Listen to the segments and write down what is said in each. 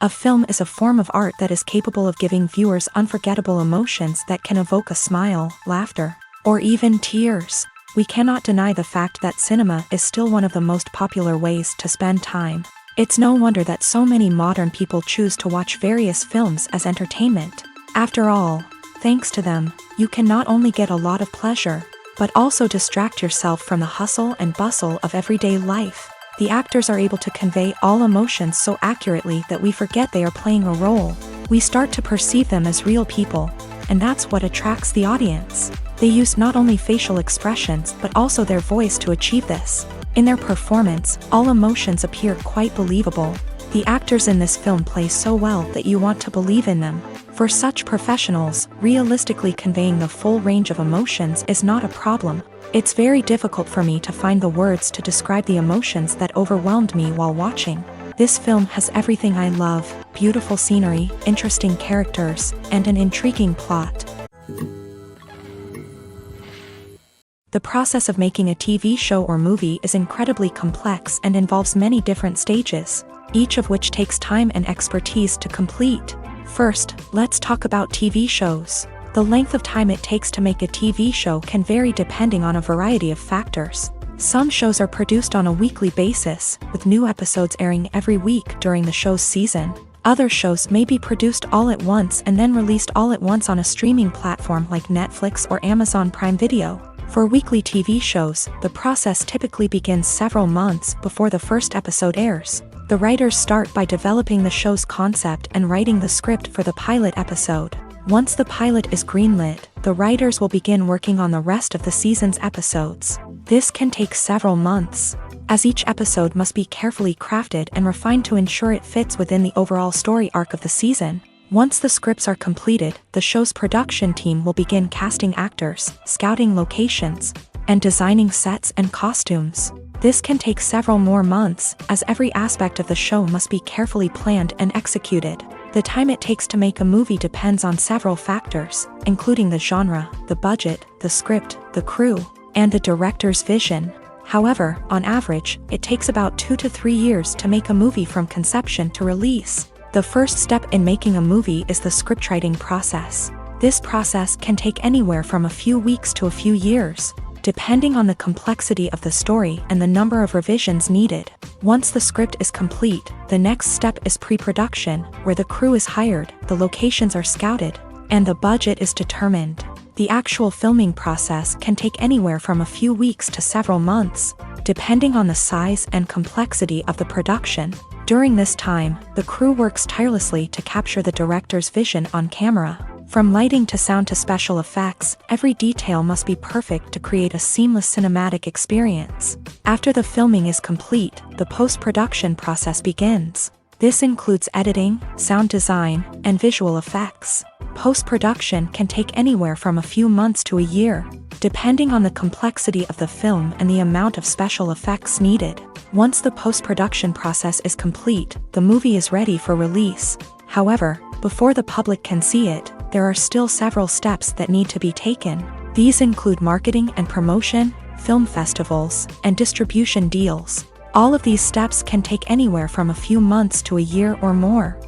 A film is a form of art that is capable of giving viewers unforgettable emotions that can evoke a smile, laughter, or even tears. We cannot deny the fact that cinema is still one of the most popular ways to spend time. It's no wonder that so many modern people choose to watch various films as entertainment. After all, thanks to them, you can not only get a lot of pleasure, but also distract yourself from the hustle and bustle of everyday life. The actors are able to convey all emotions so accurately that we forget they are playing a role. We start to perceive them as real people, and that's what attracts the audience. They use not only facial expressions but also their voice to achieve this. In their performance, all emotions appear quite believable. The actors in this film play so well that you want to believe in them. For such professionals, realistically conveying the full range of emotions is not a problem. It's very difficult for me to find the words to describe the emotions that overwhelmed me while watching. This film has everything I love: beautiful scenery, interesting characters, and an intriguing plot. The process of making a TV show or movie is incredibly complex and involves many different stages, each of which takes time and expertise to complete. First, let's talk about TV shows. The length of time it takes to make a TV show can vary depending on a variety of factors. Some shows are produced on a weekly basis, with new episodes airing every week during the show's season. Other shows may be produced all at once and then released all at once on a streaming platform like Netflix or Amazon Prime Video. For weekly TV shows, the process typically begins several months before the first episode airs. The writers start by developing the show's concept and writing the script for the pilot episode. Once the pilot is greenlit, the writers will begin working on the rest of the season's episodes. This can take several months, as each episode must be carefully crafted and refined to ensure it fits within the overall story arc of the season. Once the scripts are completed, the show's production team will begin casting actors, scouting locations, and designing sets and costumes. This can take several more months, as every aspect of the show must be carefully planned and executed. The time it takes to make a movie depends on several factors, including the genre, the budget, the script, the crew, and the director's vision. However, on average, it takes about 2 to 3 years to make a movie from conception to release. The first step in making a movie is the scriptwriting process. This process can take anywhere from a few weeks to a few years, depending on the complexity of the story and the number of revisions needed. Once the script is complete, the next step is pre-production, where the crew is hired, the locations are scouted, and the budget is determined. The actual filming process can take anywhere from a few weeks to several months, depending on the size and complexity of the production. During this time, the crew works tirelessly to capture the director's vision on camera. From lighting to sound to special effects, every detail must be perfect to create a seamless cinematic experience. After the filming is complete, the post-production process begins. This includes editing, sound design, and visual effects. Post-production can take anywhere from a few months to a year, depending on the complexity of the film and the amount of special effects needed. Once the post-production process is complete, the movie is ready for release. However, before the public can see it, there are still several steps that need to be taken. These include marketing and promotion, film festivals, and distribution deals. All of these steps can take anywhere from a few months to a year or more.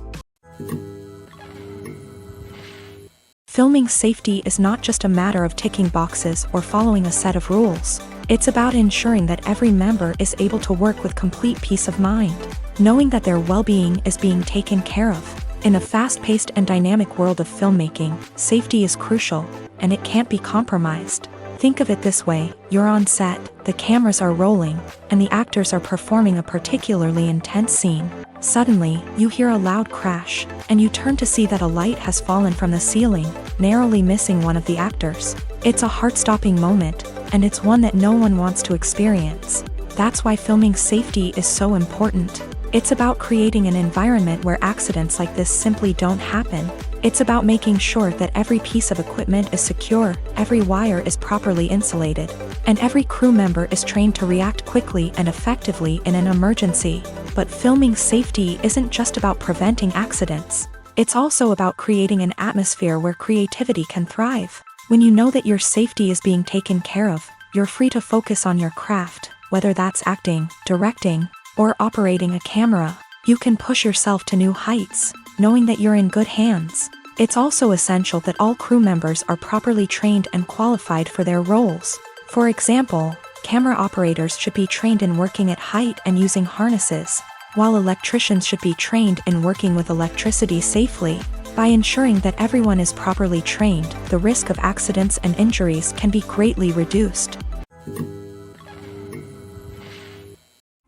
Filming safety is not just a matter of ticking boxes or following a set of rules. It's about ensuring that every member is able to work with complete peace of mind, knowing that their well-being is being taken care of. In a fast-paced and dynamic world of filmmaking, safety is crucial, and it can't be compromised. Think of it this way: you're on set, the cameras are rolling, and the actors are performing a particularly intense scene. Suddenly, you hear a loud crash, and you turn to see that a light has fallen from the ceiling, narrowly missing one of the actors. It's a heart-stopping moment, and it's one that no one wants to experience. That's why filming safety is so important. It's about creating an environment where accidents like this simply don't happen. It's about making sure that every piece of equipment is secure, every wire is properly insulated, and every crew member is trained to react quickly and effectively in an emergency. But filming safety isn't just about preventing accidents. It's also about creating an atmosphere where creativity can thrive. When you know that your safety is being taken care of, you're free to focus on your craft, whether that's acting, directing, or operating a camera. You can push yourself to new heights, knowing that you're in good hands. It's also essential that all crew members are properly trained and qualified for their roles. For example, camera operators should be trained in working at height and using harnesses, while electricians should be trained in working with electricity safely. By ensuring that everyone is properly trained, the risk of accidents and injuries can be greatly reduced.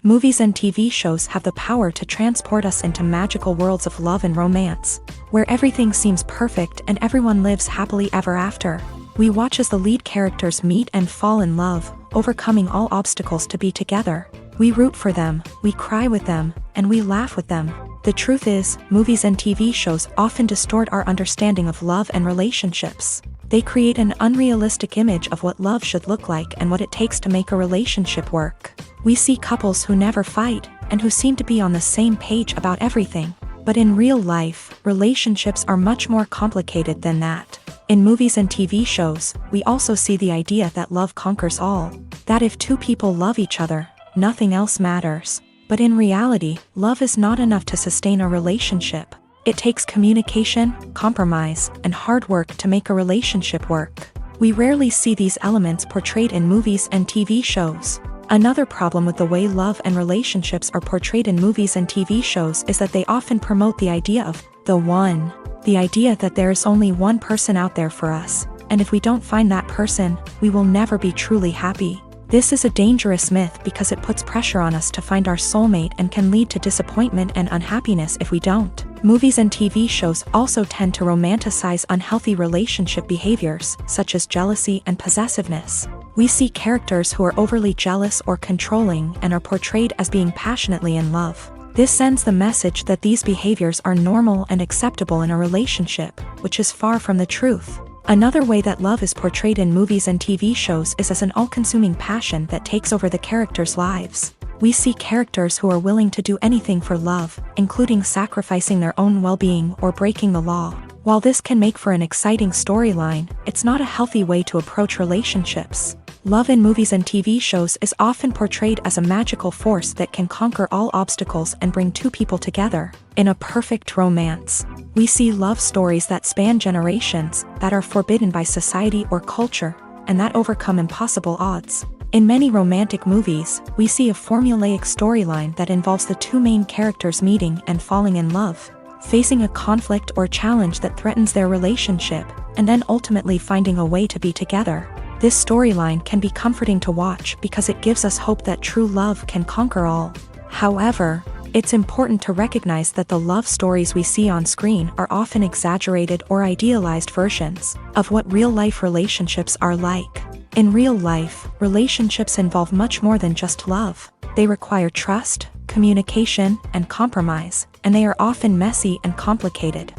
Movies and TV shows have the power to transport us into magical worlds of love and romance, where everything seems perfect and everyone lives happily ever after. We watch as the lead characters meet and fall in love, overcoming all obstacles to be together. We root for them, we cry with them, and we laugh with them. The truth is, movies and TV shows often distort our understanding of love and relationships. They create an unrealistic image of what love should look like and what it takes to make a relationship work. We see couples who never fight, and who seem to be on the same page about everything. But in real life, relationships are much more complicated than that. In movies and TV shows, we also see the idea that love conquers all. That if two people love each other, nothing else matters. But in reality, love is not enough to sustain a relationship. It takes communication, compromise, and hard work to make a relationship work. We rarely see these elements portrayed in movies and TV shows. Another problem with the way love and relationships are portrayed in movies and TV shows is that they often promote the idea of the one. The idea that there is only one person out there for us, and if we don't find that person, we will never be truly happy. This is a dangerous myth because it puts pressure on us to find our soulmate and can lead to disappointment and unhappiness if we don't. Movies and TV shows also tend to romanticize unhealthy relationship behaviors, such as jealousy and possessiveness. We see characters who are overly jealous or controlling and are portrayed as being passionately in love. This sends the message that these behaviors are normal and acceptable in a relationship, which is far from the truth. Another way that love is portrayed in movies and TV shows is as an all-consuming passion that takes over the characters' lives. We see characters who are willing to do anything for love, including sacrificing their own well-being or breaking the law. While this can make for an exciting storyline, it's not a healthy way to approach relationships. Love in movies and TV shows is often portrayed as a magical force that can conquer all obstacles and bring two people together in a perfect romance. We see love stories that span generations, that are forbidden by society or culture, and that overcome impossible odds. In many romantic movies, we see a formulaic storyline that involves the two main characters meeting and falling in love, facing a conflict or challenge that threatens their relationship, and then ultimately finding a way to be together. This storyline can be comforting to watch because it gives us hope that true love can conquer all. However, it's important to recognize that the love stories we see on screen are often exaggerated or idealized versions of what real-life relationships are like. In real life, relationships involve much more than just love. They require trust, communication, and compromise, and they are often messy and complicated.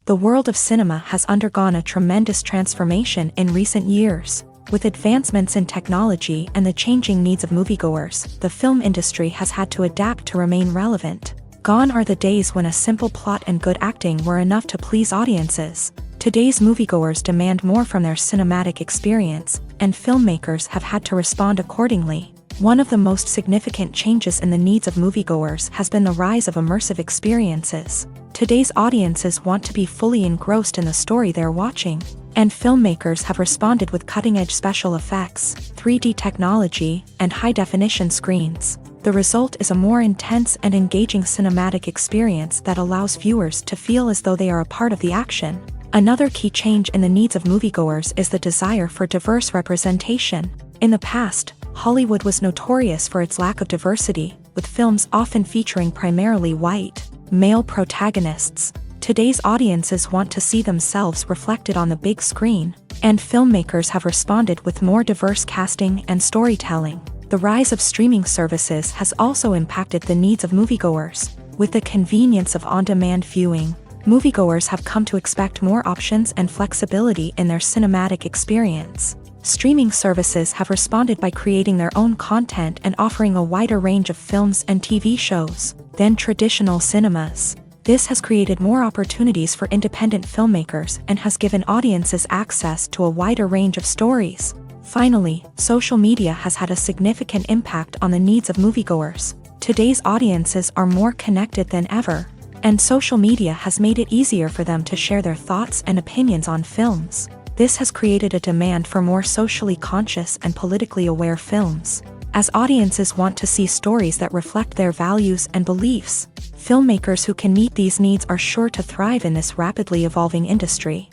The world of cinema has undergone a tremendous transformation in recent years. With advancements in technology and the changing needs of moviegoers, the film industry has had to adapt to remain relevant. Gone are the days when a simple plot and good acting were enough to please audiences. Today's moviegoers demand more from their cinematic experience, and filmmakers have had to respond accordingly. One of the most significant changes in the needs of moviegoers has been the rise of immersive experiences. Today's audiences want to be fully engrossed in the story they're watching, and filmmakers have responded with cutting-edge special effects, 3D technology, and high-definition screens. The result is a more intense and engaging cinematic experience that allows viewers to feel as though they are a part of the action. Another key change in the needs of moviegoers is the desire for diverse representation. In the past, Hollywood was notorious for its lack of diversity, with films often featuring primarily white, male protagonists. Today's audiences want to see themselves reflected on the big screen, and filmmakers have responded with more diverse casting and storytelling. The rise of streaming services has also impacted the needs of moviegoers. With the convenience of on-demand viewing, moviegoers have come to expect more options and flexibility in their cinematic experience. Streaming services have responded by creating their own content and offering a wider range of films and TV shows than traditional cinemas. This has created more opportunities for independent filmmakers and has given audiences access to a wider range of stories. Finally, social media has had a significant impact on the needs of moviegoers. Today's audiences are more connected than ever, and social media has made it easier for them to share their thoughts and opinions on films. This has created a demand for more socially conscious and politically aware films. As audiences want to see stories that reflect their values and beliefs, filmmakers who can meet these needs are sure to thrive in this rapidly evolving industry.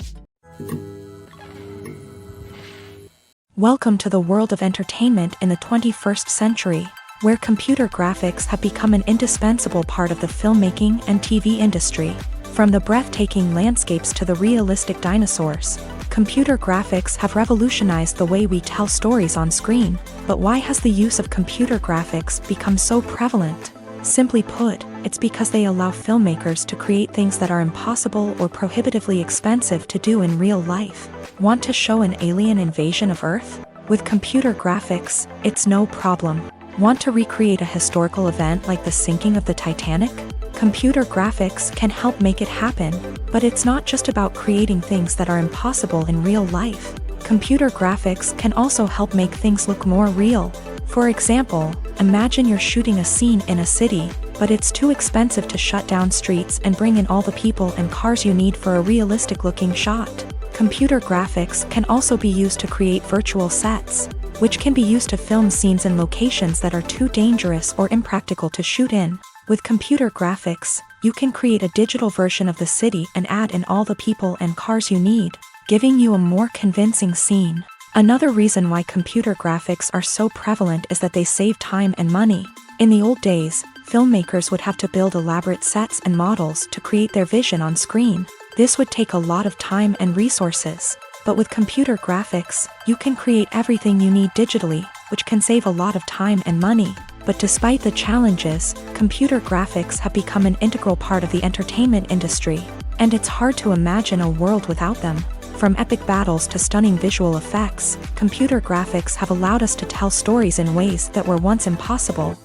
Welcome to the world of entertainment in the 21st century, where computer graphics have become an indispensable part of the filmmaking and TV industry. From the breathtaking landscapes to the realistic dinosaurs, computer graphics have revolutionized the way we tell stories on screen. But why has the use of computer graphics become so prevalent? Simply put, it's because they allow filmmakers to create things that are impossible or prohibitively expensive to do in real life. Want to show an alien invasion of Earth? With computer graphics, it's no problem. Want to recreate a historical event like the sinking of the Titanic? Computer graphics can help make it happen, but it's not just about creating things that are impossible in real life. Computer graphics can also help make things look more real. For example, imagine you're shooting a scene in a city, but it's too expensive to shut down streets and bring in all the people and cars you need for a realistic-looking shot. Computer graphics can also be used to create virtual sets, which can be used to film scenes in locations that are too dangerous or impractical to shoot in. With computer graphics, you can create a digital version of the city and add in all the people and cars you need, giving you a more convincing scene. Another reason why computer graphics are so prevalent is that they save time and money. In the old days, filmmakers would have to build elaborate sets and models to create their vision on screen. This would take a lot of time and resources. But with computer graphics, you can create everything you need digitally, which can save a lot of time and money. But despite the challenges, computer graphics have become an integral part of the entertainment industry, and it's hard to imagine a world without them. From epic battles to stunning visual effects, computer graphics have allowed us to tell stories in ways that were once impossible.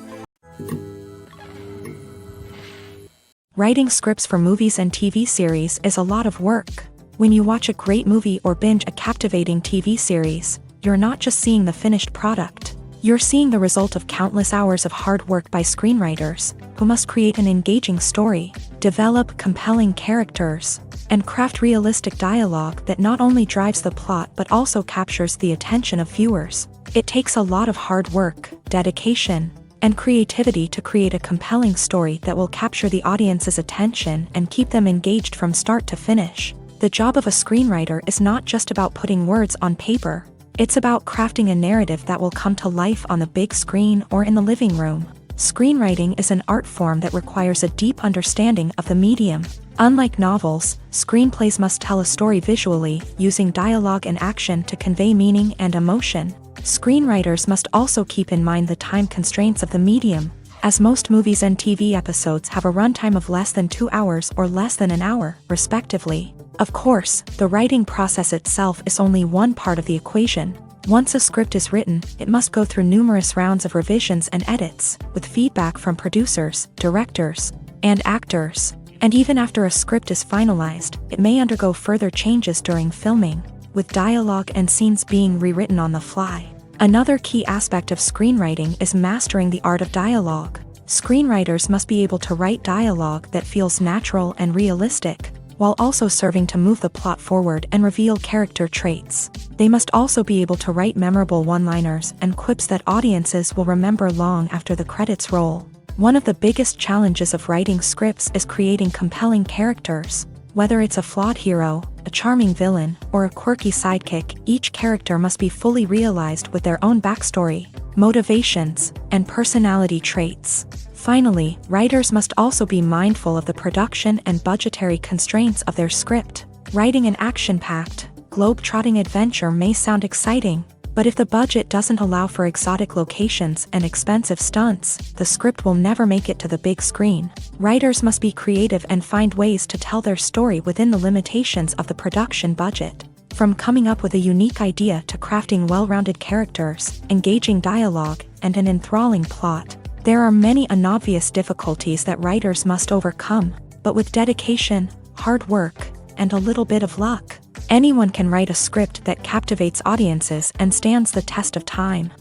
Writing scripts for movies and TV series is a lot of work. When you watch a great movie or binge a captivating TV series, you're not just seeing the finished product. You're seeing the result of countless hours of hard work by screenwriters, who must create an engaging story, develop compelling characters, and craft realistic dialogue that not only drives the plot but also captures the attention of viewers. It takes a lot of hard work, dedication, and creativity to create a compelling story that will capture the audience's attention and keep them engaged from start to finish. The job of a screenwriter is not just about putting words on paper. It's about crafting a narrative that will come to life on the big screen or in the living room. Screenwriting is an art form that requires a deep understanding of the medium. Unlike novels, screenplays must tell a story visually, using dialogue and action to convey meaning and emotion. Screenwriters must also keep in mind the time constraints of the medium, as most movies and TV episodes have a runtime of less than 2 hours or less than an hour, respectively. Of course, the writing process itself is only one part of the equation. Once a script is written, it must go through numerous rounds of revisions and edits, with feedback from producers, directors, and actors. And even after a script is finalized, it may undergo further changes during filming, with dialogue and scenes being rewritten on the fly. Another key aspect of screenwriting is mastering the art of dialogue. Screenwriters must be able to write dialogue that feels natural and realistic, while also serving to move the plot forward and reveal character traits. They must also be able to write memorable one-liners and quips that audiences will remember long after the credits roll. One of the biggest challenges of writing scripts is creating compelling characters. Whether it's a flawed hero, a charming villain, or a quirky sidekick, each character must be fully realized with their own backstory, motivations, and personality traits. Finally, writers must also be mindful of the production and budgetary constraints of their script. Writing an action-packed, globe-trotting adventure may sound exciting, but if the budget doesn't allow for exotic locations and expensive stunts, the script will never make it to the big screen. Writers must be creative and find ways to tell their story within the limitations of the production budget. From coming up with a unique idea to crafting well-rounded characters, engaging dialogue, and an enthralling plot, there are many unobvious difficulties that writers must overcome, but with dedication, hard work, and a little bit of luck. Anyone can write a script that captivates audiences and stands the test of time.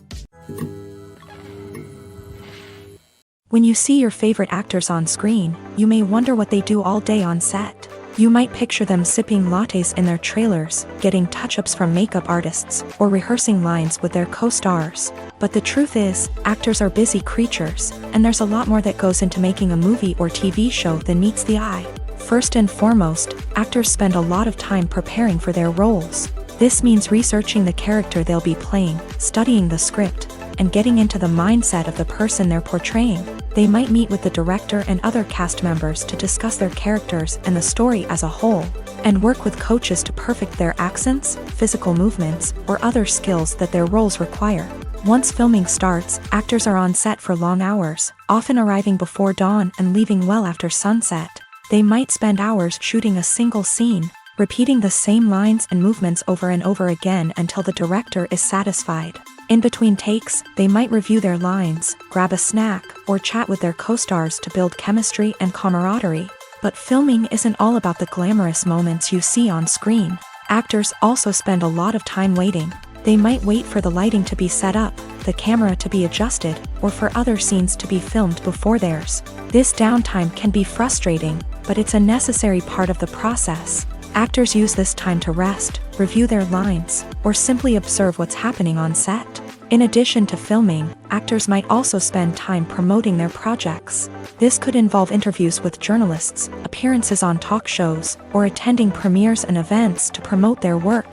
When you see your favorite actors on screen, you may wonder what they do all day on set. You might picture them sipping lattes in their trailers, getting touch-ups from makeup artists, or rehearsing lines with their co-stars. But the truth is, actors are busy creatures, and there's a lot more that goes into making a movie or TV show than meets the eye. First and foremost, actors spend a lot of time preparing for their roles. This means researching the character they'll be playing, studying the script, and getting into the mindset of the person they're portraying. They might meet with the director and other cast members to discuss their characters and the story as a whole, and work with coaches to perfect their accents, physical movements, or other skills that their roles require. Once filming starts, actors are on set for long hours, often arriving before dawn and leaving well after sunset. They might spend hours shooting a single scene, repeating the same lines and movements over and over again until the director is satisfied. In between takes, they might review their lines, grab a snack, or chat with their co-stars to build chemistry and camaraderie. But filming isn't all about the glamorous moments you see on screen. Actors also spend a lot of time waiting. They might wait for the lighting to be set up, the camera to be adjusted, or for other scenes to be filmed before theirs. This downtime can be frustrating, but it's a necessary part of the process. Actors use this time to rest, review their lines, or simply observe what's happening on set. In addition to filming, actors might also spend time promoting their projects. This could involve interviews with journalists, appearances on talk shows, or attending premieres and events to promote their work.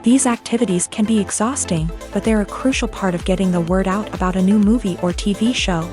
These activities can be exhausting, but they're a crucial part of getting the word out about a new movie or TV show.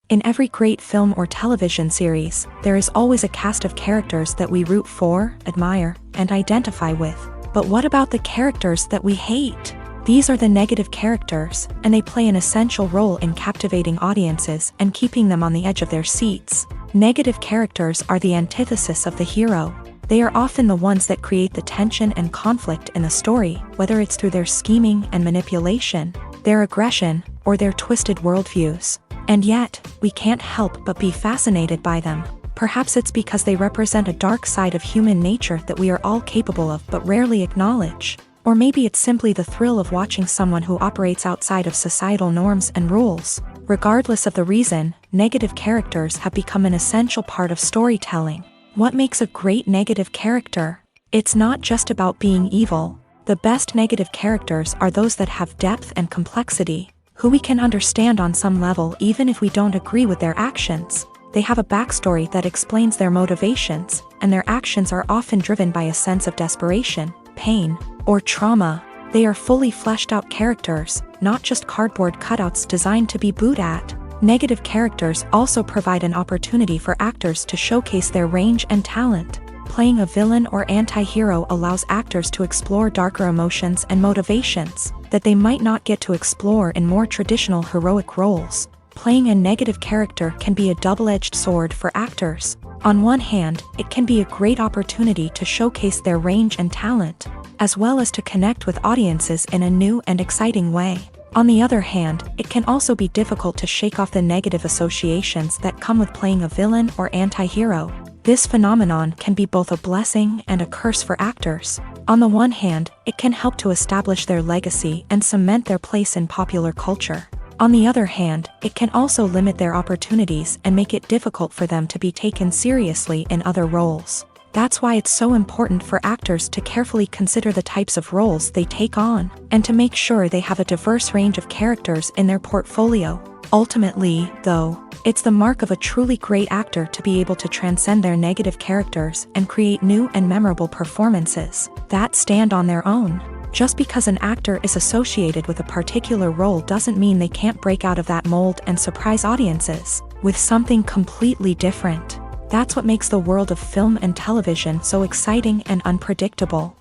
In every great film or television series, there is always a cast of characters that we root for, admire, and identify with. But what about the characters that we hate? These are the negative characters, and they play an essential role in captivating audiences and keeping them on the edge of their seats. Negative characters are the antithesis of the hero. They are often the ones that create the tension and conflict in the story, whether it's through their scheming and manipulation, their aggression, or their twisted worldviews. And yet, we can't help but be fascinated by them. Perhaps it's because they represent a dark side of human nature that we are all capable of but rarely acknowledge. Or maybe it's simply the thrill of watching someone who operates outside of societal norms and rules. Regardless of the reason, negative characters have become an essential part of storytelling. What makes a great negative character? It's not just about being evil. The best negative characters are those that have depth and complexity, who we can understand on some level even if we don't agree with their actions. They have a backstory that explains their motivations, and their actions are often driven by a sense of desperation, pain, or trauma. They are fully fleshed out characters, not just cardboard cutouts designed to be booed at. Negative characters also provide an opportunity for actors to showcase their range and talent. Playing a villain or anti-hero allows actors to explore darker emotions and motivations that they might not get to explore in more traditional heroic roles. Playing a negative character can be a double-edged sword for actors. On one hand, it can be a great opportunity to showcase their range and talent, as well as to connect with audiences in a new and exciting way. On the other hand, it can also be difficult to shake off the negative associations that come with playing a villain or anti-hero. This phenomenon can be both a blessing and a curse for actors. On the one hand, it can help to establish their legacy and cement their place in popular culture. On the other hand, it can also limit their opportunities and make it difficult for them to be taken seriously in other roles. That's why it's so important for actors to carefully consider the types of roles they take on, and to make sure they have a diverse range of characters in their portfolio. Ultimately, though, it's the mark of a truly great actor to be able to transcend their negative characters and create new and memorable performances that stand on their own. Just because an actor is associated with a particular role doesn't mean they can't break out of that mold and surprise audiences with something completely different. That's what makes the world of film and television so exciting and unpredictable.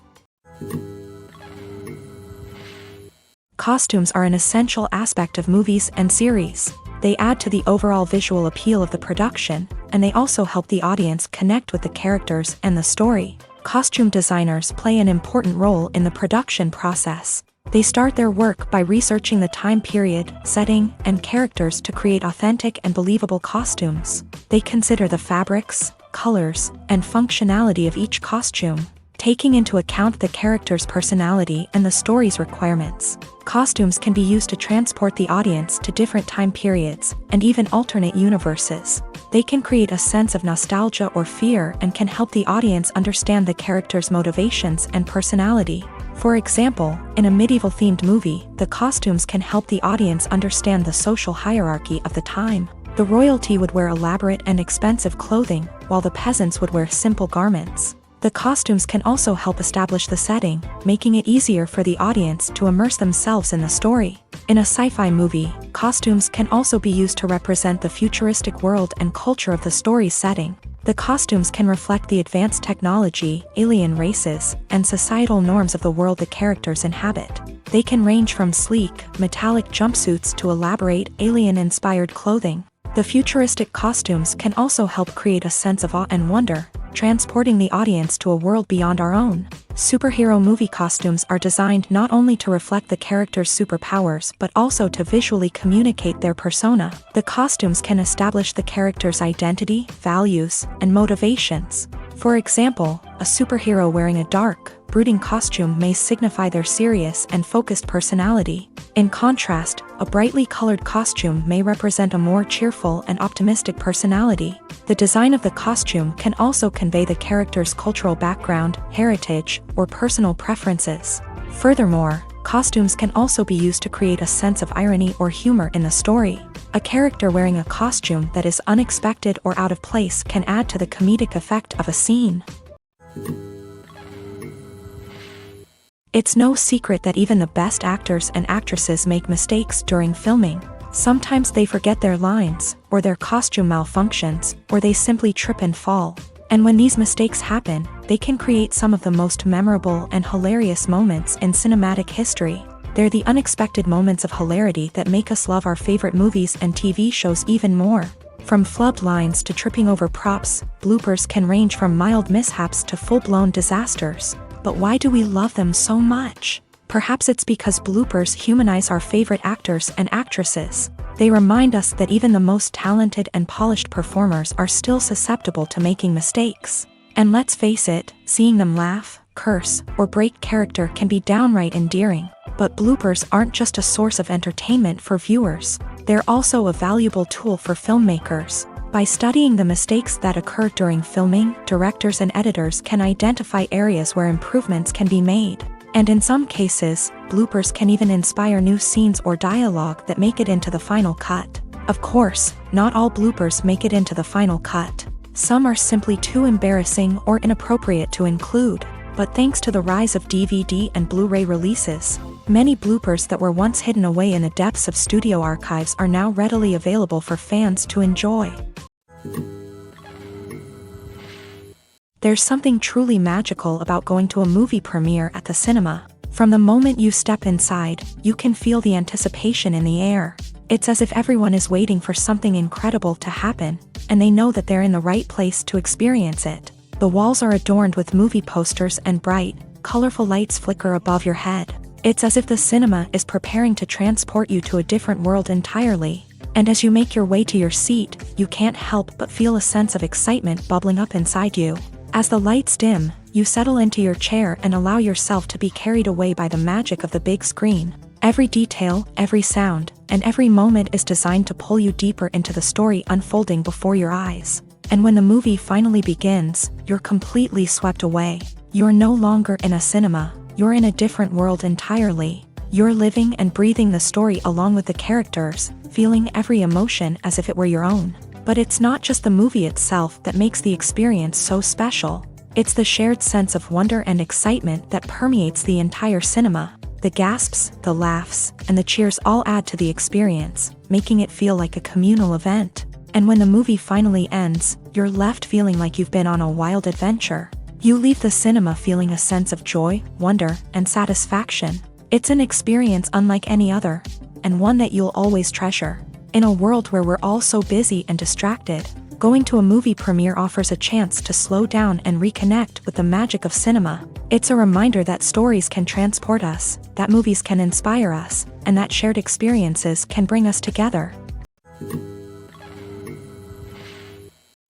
Costumes are an essential aspect of movies and series. They add to the overall visual appeal of the production, and they also help the audience connect with the characters and the story. Costume designers play an important role in the production process. They start their work by researching the time period, setting, and characters to create authentic and believable costumes. They consider the fabrics, colors, and functionality of each costume, taking into account the character's personality and the story's requirements. Costumes can be used to transport the audience to different time periods, and even alternate universes. They can create a sense of nostalgia or fear and can help the audience understand the character's motivations and personality. For example, in a medieval-themed movie, the costumes can help the audience understand the social hierarchy of the time. The royalty would wear elaborate and expensive clothing, while the peasants would wear simple garments. The costumes can also help establish the setting, making it easier for the audience to immerse themselves in the story. In a sci-fi movie, costumes can also be used to represent the futuristic world and culture of the story's setting. The costumes can reflect the advanced technology, alien races, and societal norms of the world the characters inhabit. They can range from sleek, metallic jumpsuits to elaborate, alien-inspired clothing. The futuristic costumes can also help create a sense of awe and wonder, transporting the audience to a world beyond our own. Superhero movie costumes are designed not only to reflect the character's superpowers but also to visually communicate their persona. The costumes can establish the character's identity, values, and motivations. For example, a superhero wearing a dark, brooding costume may signify their serious and focused personality. In contrast, a brightly colored costume may represent a more cheerful and optimistic personality. The design of the costume can also convey the character's cultural background, heritage, or personal preferences. Furthermore, costumes can also be used to create a sense of irony or humor in the story. A character wearing a costume that is unexpected or out of place can add to the comedic effect of a scene. It's no secret that even the best actors and actresses make mistakes during filming. Sometimes they forget their lines, or their costume malfunctions, or they simply trip and fall. And when these mistakes happen, they can create some of the most memorable and hilarious moments in cinematic history. They're the unexpected moments of hilarity that make us love our favorite movies and TV shows even more. From flubbed lines to tripping over props, bloopers can range from mild mishaps to full-blown disasters. But why do we love them so much? Perhaps it's because bloopers humanize our favorite actors and actresses. They remind us that even the most talented and polished performers are still susceptible to making mistakes. And let's face it, seeing them laugh, curse, or break character can be downright endearing. But bloopers aren't just a source of entertainment for viewers. They're also a valuable tool for filmmakers. By studying the mistakes that occur during filming, directors and editors can identify areas where improvements can be made. And in some cases, bloopers can even inspire new scenes or dialogue that make it into the final cut. Of course, not all bloopers make it into the final cut. Some are simply too embarrassing or inappropriate to include. But thanks to the rise of DVD and Blu-ray releases, many bloopers that were once hidden away in the depths of studio archives are now readily available for fans to enjoy. There's something truly magical about going to a movie premiere at the cinema. From the moment you step inside, you can feel the anticipation in the air. It's as if everyone is waiting for something incredible to happen, and they know that they're in the right place to experience it. The walls are adorned with movie posters and bright, colorful lights flicker above your head. It's as if the cinema is preparing to transport you to a different world entirely. And as you make your way to your seat, you can't help but feel a sense of excitement bubbling up inside you. As the lights dim, you settle into your chair and allow yourself to be carried away by the magic of the big screen. Every detail, every sound, and every moment is designed to pull you deeper into the story unfolding before your eyes. And when the movie finally begins, you're completely swept away. You're no longer in a cinema, you're in a different world entirely. You're living and breathing the story along with the characters, feeling every emotion as if it were your own. But it's not just the movie itself that makes the experience so special. It's the shared sense of wonder and excitement that permeates the entire cinema. The gasps, the laughs, and the cheers all add to the experience, making it feel like a communal event. And when the movie finally ends, you're left feeling like you've been on a wild adventure. You leave the cinema feeling a sense of joy, wonder, and satisfaction. It's an experience unlike any other, and one that you'll always treasure. In a world where we're all so busy and distracted, going to a movie premiere offers a chance to slow down and reconnect with the magic of cinema. It's a reminder that stories can transport us, that movies can inspire us, and that shared experiences can bring us together.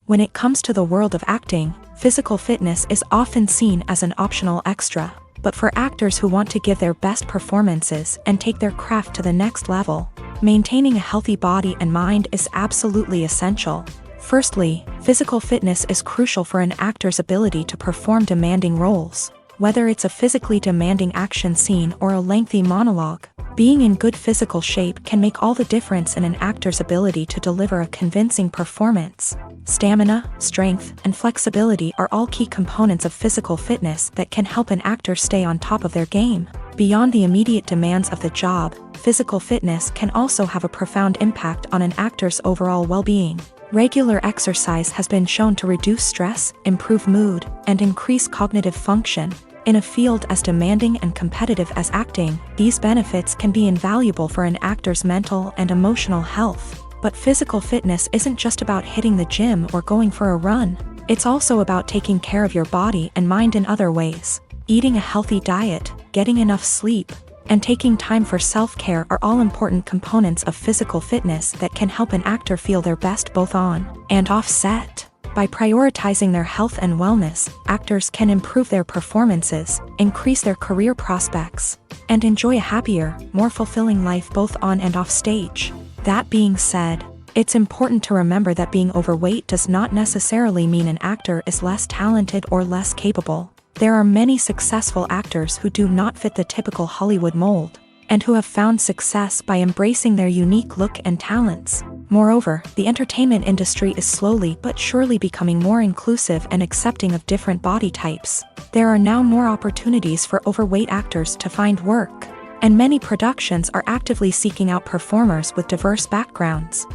When it comes to the world of acting, physical fitness is often seen as an optional extra. But for actors who want to give their best performances and take their craft to the next level, maintaining a healthy body and mind is absolutely essential. Firstly, physical fitness is crucial for an actor's ability to perform demanding roles. Whether it's a physically demanding action scene or a lengthy monologue, being in good physical shape can make all the difference in an actor's ability to deliver a convincing performance. Stamina, strength, and flexibility are all key components of physical fitness that can help an actor stay on top of their game. Beyond the immediate demands of the job, physical fitness can also have a profound impact on an actor's overall well-being. Regular exercise has been shown to reduce stress, improve mood, and increase cognitive function. In a field as demanding and competitive as acting, these benefits can be invaluable for an actor's mental and emotional health. But physical fitness isn't just about hitting the gym or going for a run. It's also about taking care of your body and mind in other ways. Eating a healthy diet, getting enough sleep, and taking time for self-care are all important components of physical fitness that can help an actor feel their best both on and off set. By prioritizing their health and wellness, actors can improve their performances, increase their career prospects, and enjoy a happier, more fulfilling life both on and off stage. That being said, it's important to remember that being overweight does not necessarily mean an actor is less talented or less capable. There are many successful actors who do not fit the typical Hollywood mold, and who have found success by embracing their unique look and talents. Moreover, the entertainment industry is slowly but surely becoming more inclusive and accepting of different body types. There are now more opportunities for overweight actors to find work, and many productions are actively seeking out performers with diverse backgrounds.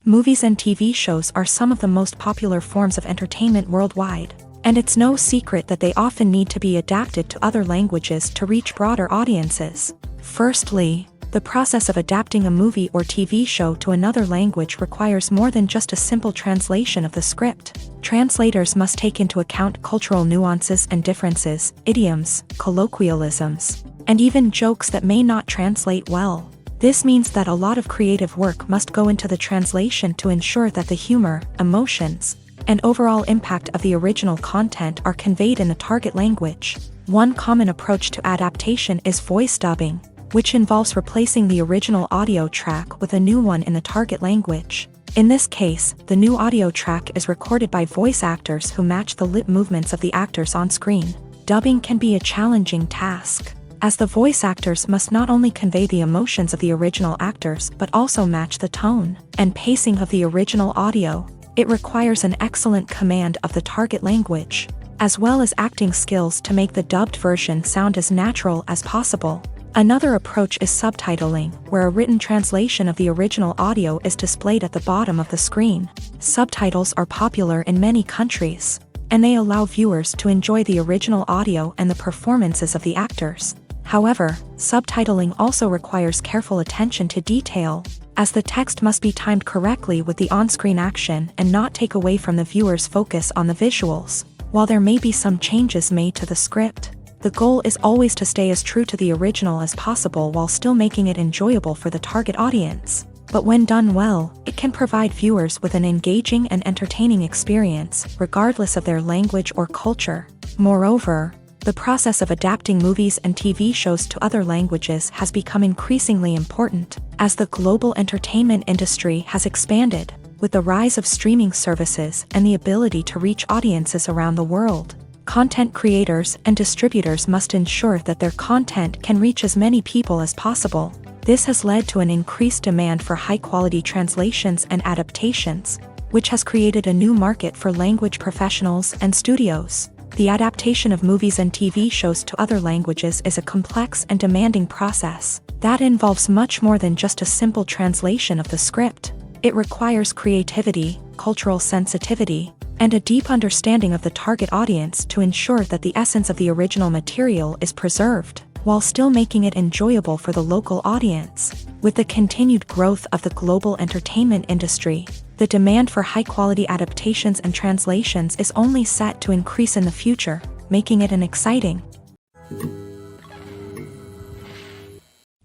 Movies and TV shows are some of the most popular forms of entertainment worldwide, and it's no secret that they often need to be adapted to other languages to reach broader audiences. Firstly, the process of adapting a movie or TV show to another language requires more than just a simple translation of the script. Translators must take into account cultural nuances and differences, idioms, colloquialisms, and even jokes that may not translate well. This means that a lot of creative work must go into the translation to ensure that the humor, emotions, and overall impact of the original content are conveyed in the target language. One common approach to adaptation is voice dubbing, which involves replacing the original audio track with a new one in the target language. In this case, the new audio track is recorded by voice actors who match the lip movements of the actors on screen. Dubbing can be a challenging task, as the voice actors must not only convey the emotions of the original actors but also match the tone and pacing of the original audio. It requires an excellent command of the target language, as well as acting skills to make the dubbed version sound as natural as possible. Another approach is subtitling, where a written translation of the original audio is displayed at the bottom of the screen. Subtitles are popular in many countries, and they allow viewers to enjoy the original audio and the performances of the actors. However, subtitling also requires careful attention to detail, as the text must be timed correctly with the on-screen action and not take away from the viewer's focus on the visuals. While there may be some changes made to the script, the goal is always to stay as true to the original as possible while still making it enjoyable for the target audience. But when done well, it can provide viewers with an engaging and entertaining experience, regardless of their language or culture. Moreover, the process of adapting movies and TV shows to other languages has become increasingly important, as the global entertainment industry has expanded, with the rise of streaming services and the ability to reach audiences around the world. Content creators and distributors must ensure that their content can reach as many people as possible. This has led to an increased demand for high-quality translations and adaptations, which has created a new market for language professionals and studios. The adaptation of movies and TV shows to other languages is a complex and demanding process that involves much more than just a simple translation of the script. It requires creativity, cultural sensitivity, and a deep understanding of the target audience to ensure that the essence of the original material is preserved, while still making it enjoyable for the local audience. With the continued growth of the global entertainment industry, the demand for high-quality adaptations and translations is only set to increase in the future, making it an exciting.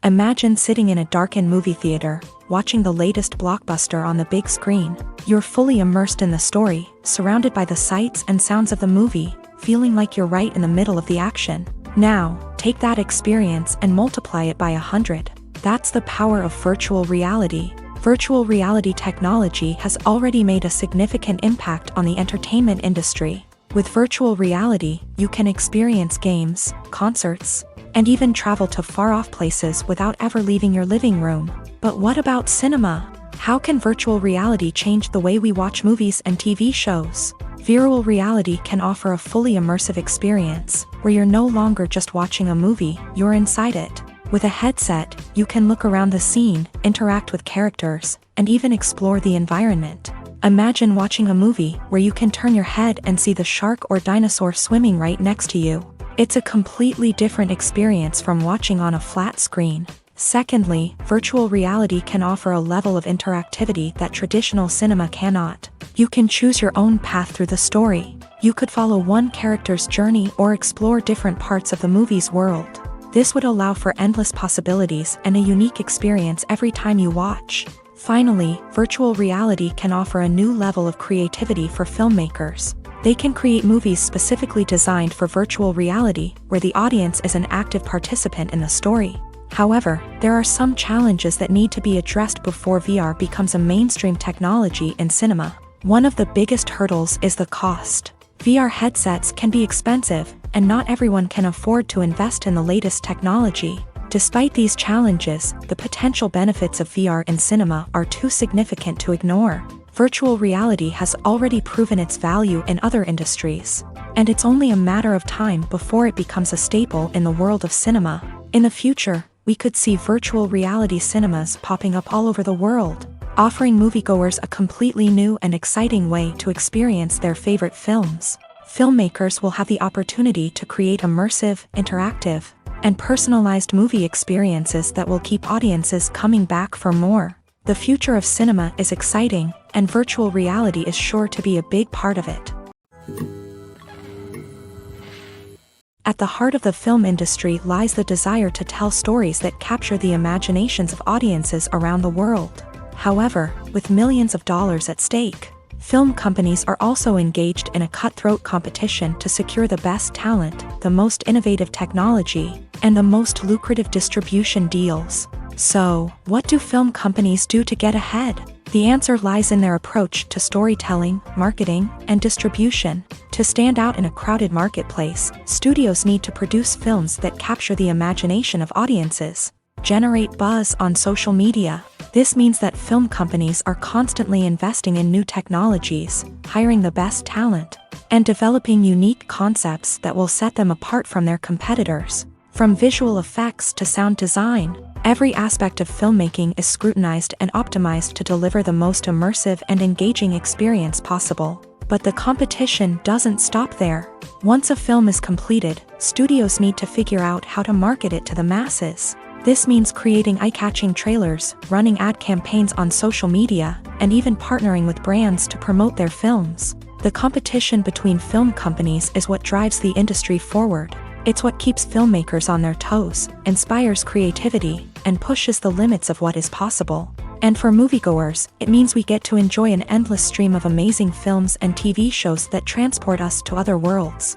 Imagine sitting in a darkened movie theater, watching the latest blockbuster on the big screen. You're fully immersed in the story, surrounded by the sights and sounds of the movie, feeling like you're right in the middle of the action. Now, take that experience and multiply it by 100. That's the power of virtual reality. Virtual reality technology has already made a significant impact on the entertainment industry. With virtual reality, you can experience games, concerts, and even travel to far-off places without ever leaving your living room. But what about cinema? How can virtual reality change the way we watch movies and TV shows? Virtual reality can offer a fully immersive experience, where you're no longer just watching a movie, you're inside it. With a headset, you can look around the scene, interact with characters, and even explore the environment. Imagine watching a movie where you can turn your head and see the shark or dinosaur swimming right next to you. It's a completely different experience from watching on a flat screen. Secondly, virtual reality can offer a level of interactivity that traditional cinema cannot. You can choose your own path through the story. You could follow one character's journey or explore different parts of the movie's world. This would allow for endless possibilities and a unique experience every time you watch. Finally, virtual reality can offer a new level of creativity for filmmakers. They can create movies specifically designed for virtual reality, where the audience is an active participant in the story. However, there are some challenges that need to be addressed before VR becomes a mainstream technology in cinema. One of the biggest hurdles is the cost. VR headsets can be expensive, and not everyone can afford to invest in the latest technology. Despite these challenges, the potential benefits of VR in cinema are too significant to ignore. Virtual reality has already proven its value in other industries, and it's only a matter of time before it becomes a staple in the world of cinema. In the future, we could see virtual reality cinemas popping up all over the world, offering moviegoers a completely new and exciting way to experience their favorite films. Filmmakers will have the opportunity to create immersive, interactive, and personalized movie experiences that will keep audiences coming back for more. The future of cinema is exciting, and virtual reality is sure to be a big part of it. At the heart of the film industry lies the desire to tell stories that capture the imaginations of audiences around the world. However, with millions of dollars at stake, film companies are also engaged in a cutthroat competition to secure the best talent, the most innovative technology, and the most lucrative distribution deals. So, what do film companies do to get ahead? The answer lies in their approach to storytelling, marketing, and distribution. To stand out in a crowded marketplace, studios need to produce films that capture the imagination of audiences, generate buzz on social media. This means that film companies are constantly investing in new technologies, hiring the best talent, and developing unique concepts that will set them apart from their competitors. From visual effects to sound design, every aspect of filmmaking is scrutinized and optimized to deliver the most immersive and engaging experience possible. But the competition doesn't stop there. Once a film is completed, studios need to figure out how to market it to the masses. This means creating eye-catching trailers, running ad campaigns on social media, and even partnering with brands to promote their films. The competition between film companies is what drives the industry forward. It's what keeps filmmakers on their toes, inspires creativity, and pushes the limits of what is possible. And for moviegoers, it means we get to enjoy an endless stream of amazing films and TV shows that transport us to other worlds.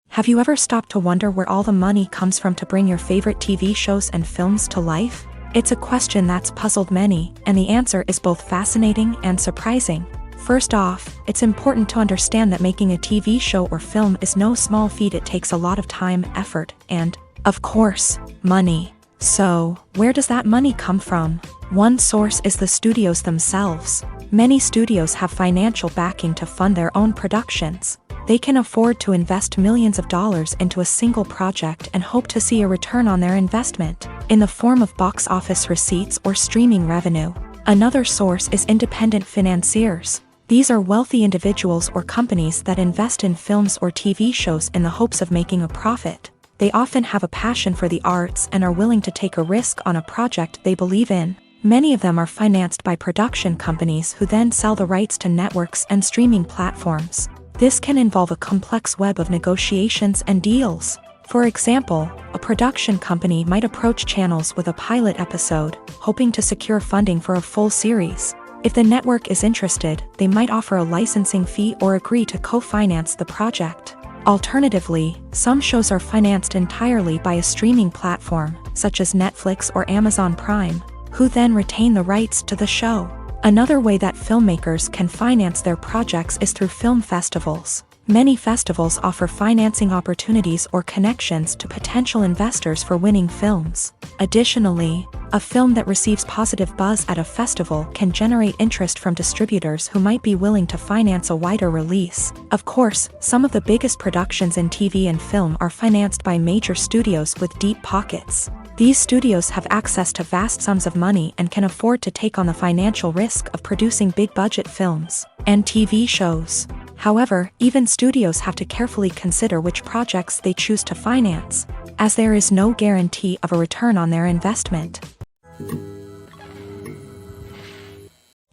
Have you ever stopped to wonder where all the money comes from to bring your favorite TV shows and films to life? It's a question that's puzzled many, and the answer is both fascinating and surprising. First off, it's important to understand that making a TV show or film is no small feat. It takes a lot of time, effort, and, of course, money. So, where does that money come from? One source is the studios themselves. Many studios have financial backing to fund their own productions. They can afford to invest millions of dollars into a single project and hope to see a return on their investment, in the form of box office receipts or streaming revenue. Another source is independent financiers. These are wealthy individuals or companies that invest in films or TV shows in the hopes of making a profit. They often have a passion for the arts and are willing to take a risk on a project they believe in. Many of them are financed by production companies who then sell the rights to networks and streaming platforms. This can involve a complex web of negotiations and deals. For example, a production company might approach channels with a pilot episode, hoping to secure funding for a full series. If the network is interested, they might offer a licensing fee or agree to co-finance the project. Alternatively, some shows are financed entirely by a streaming platform, such as Netflix or Amazon Prime, who then retain the rights to the show. Another way that filmmakers can finance their projects is through film festivals. Many festivals offer financing opportunities or connections to potential investors for winning films. Additionally, a film that receives positive buzz at a festival can generate interest from distributors who might be willing to finance a wider release. Of course, some of the biggest productions in TV and film are financed by major studios with deep pockets. These studios have access to vast sums of money and can afford to take on the financial risk of producing big-budget films and TV shows. However, even studios have to carefully consider which projects they choose to finance, as there is no guarantee of a return on their investment.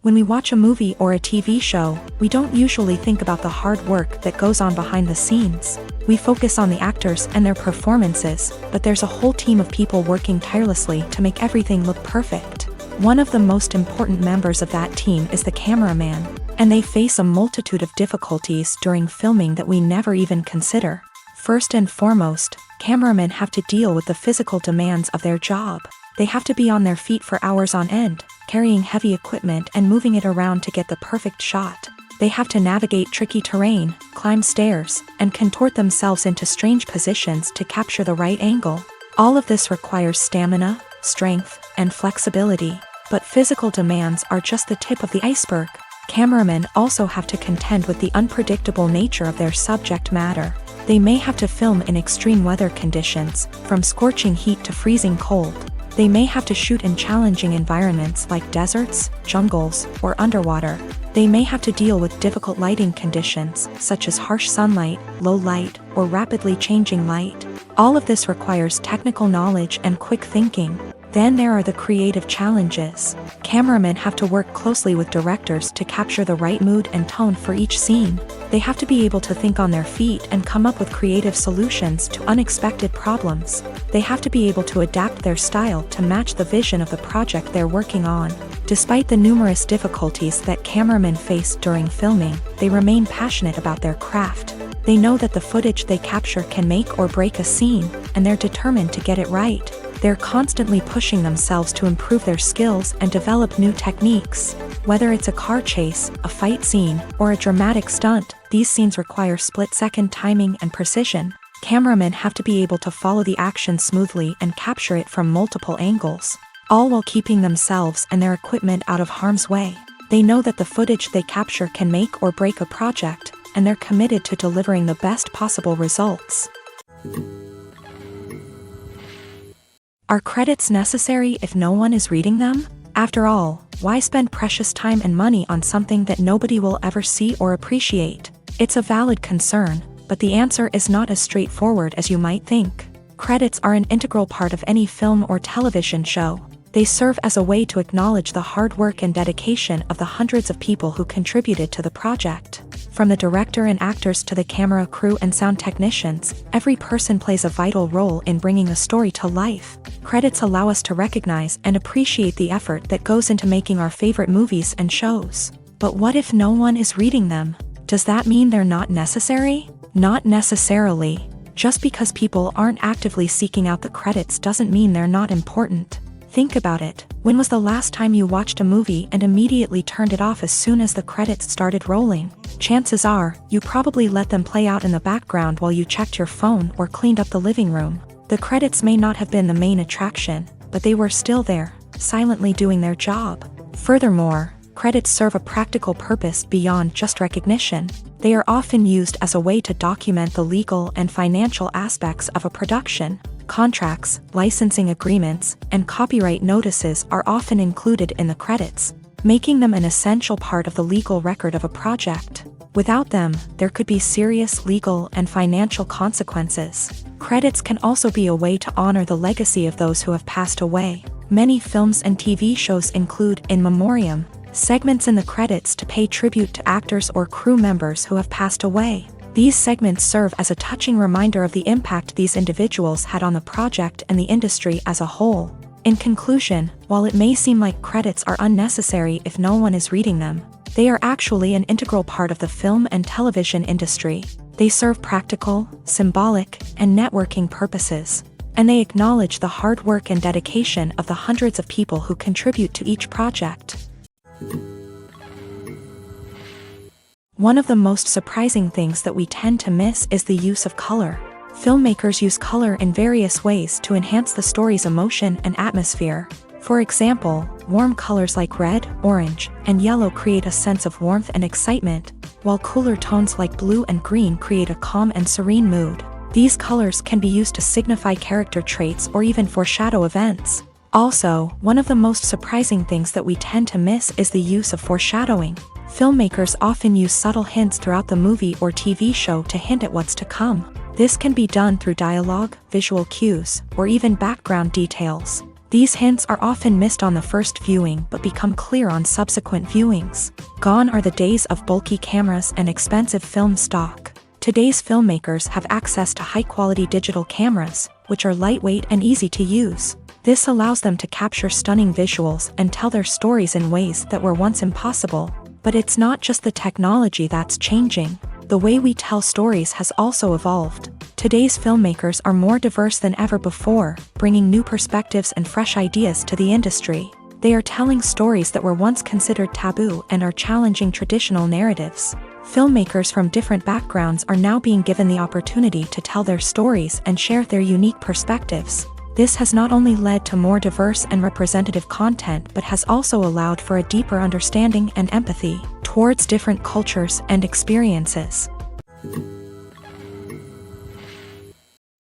When we watch a movie or a TV show, we don't usually think about the hard work that goes on behind the scenes. We focus on the actors and their performances, but there's a whole team of people working tirelessly to make everything look perfect. One of the most important members of that team is the cameraman, and they face a multitude of difficulties during filming that we never even consider. First and foremost, cameramen have to deal with the physical demands of their job. They have to be on their feet for hours on end, carrying heavy equipment and moving it around to get the perfect shot. They have to navigate tricky terrain, climb stairs, and contort themselves into strange positions to capture the right angle. All of this requires stamina, strength, and flexibility. But physical demands are just the tip of the iceberg. Cameramen also have to contend with the unpredictable nature of their subject matter. They may have to film in extreme weather conditions, from scorching heat to freezing cold. They may have to shoot in challenging environments like deserts, jungles, or underwater. They may have to deal with difficult lighting conditions, such as harsh sunlight, low light, or rapidly changing light. All of this requires technical knowledge and quick thinking. Then there are the creative challenges. Cameramen have to work closely with directors to capture the right mood and tone for each scene. They have to be able to think on their feet and come up with creative solutions to unexpected problems. They have to be able to adapt their style to match the vision of the project they're working on. Despite the numerous difficulties that cameramen face during filming, they remain passionate about their craft. They know that the footage they capture can make or break a scene, and they're determined to get it right. They're constantly pushing themselves to improve their skills and develop new techniques. Whether it's a car chase, a fight scene, or a dramatic stunt, these scenes require split-second timing and precision. Cameramen have to be able to follow the action smoothly and capture it from multiple angles, all while keeping themselves and their equipment out of harm's way. They know that the footage they capture can make or break a project, and they're committed to delivering the best possible results. Are credits necessary if no one is reading them? After all, why spend precious time and money on something that nobody will ever see or appreciate? It's a valid concern, but the answer is not as straightforward as you might think. Credits are an integral part of any film or television show. They serve as a way to acknowledge the hard work and dedication of the hundreds of people who contributed to the project. From the director and actors to the camera crew and sound technicians, every person plays a vital role in bringing a story to life. Credits allow us to recognize and appreciate the effort that goes into making our favorite movies and shows. But what if no one is reading them? Does that mean they're not necessary? Not necessarily. Just because people aren't actively seeking out the credits doesn't mean they're not important. Think about it. When was the last time you watched a movie and immediately turned it off as soon as the credits started rolling? Chances are, you probably let them play out in the background while you checked your phone or cleaned up the living room. The credits may not have been the main attraction, but they were still there, silently doing their job. Furthermore, credits serve a practical purpose beyond just recognition. They are often used as a way to document the legal and financial aspects of a production. Contracts, licensing agreements, and copyright notices are often included in the credits, making them an essential part of the legal record of a project. Without them, there could be serious legal and financial consequences. Credits can also be a way to honor the legacy of those who have passed away. Many films and TV shows include in memoriam segments in the credits to pay tribute to actors or crew members who have passed away. These segments serve as a touching reminder of the impact these individuals had on the project and the industry as a whole. In conclusion, while it may seem like credits are unnecessary if no one is reading them, they are actually an integral part of the film and television industry. They serve practical, symbolic, and networking purposes, and they acknowledge the hard work and dedication of the hundreds of people who contribute to each project. One of the most surprising things that we tend to miss is the use of color. Filmmakers use color in various ways to enhance the story's emotion and atmosphere. For example, warm colors like red, orange, and yellow create a sense of warmth and excitement, while cooler tones like blue and green create a calm and serene mood. These colors can be used to signify character traits or even foreshadow events. Also, one of the most surprising things that we tend to miss is the use of foreshadowing. Filmmakers often use subtle hints throughout the movie or TV show to hint at what's to come. This can be done through dialogue, visual cues, or even background details. These hints are often missed on the first viewing but become clear on subsequent viewings. Gone are the days of bulky cameras and expensive film stock. Today's filmmakers have access to high-quality digital cameras, which are lightweight and easy to use. This allows them to capture stunning visuals and tell their stories in ways that were once impossible. But it's not just the technology that's changing. The way we tell stories has also evolved. Today's filmmakers are more diverse than ever before, bringing new perspectives and fresh ideas to the industry. They are telling stories that were once considered taboo and are challenging traditional narratives. Filmmakers from different backgrounds are now being given the opportunity to tell their stories and share their unique perspectives. This has not only led to more diverse and representative content but has also allowed for a deeper understanding and empathy towards different cultures and experiences.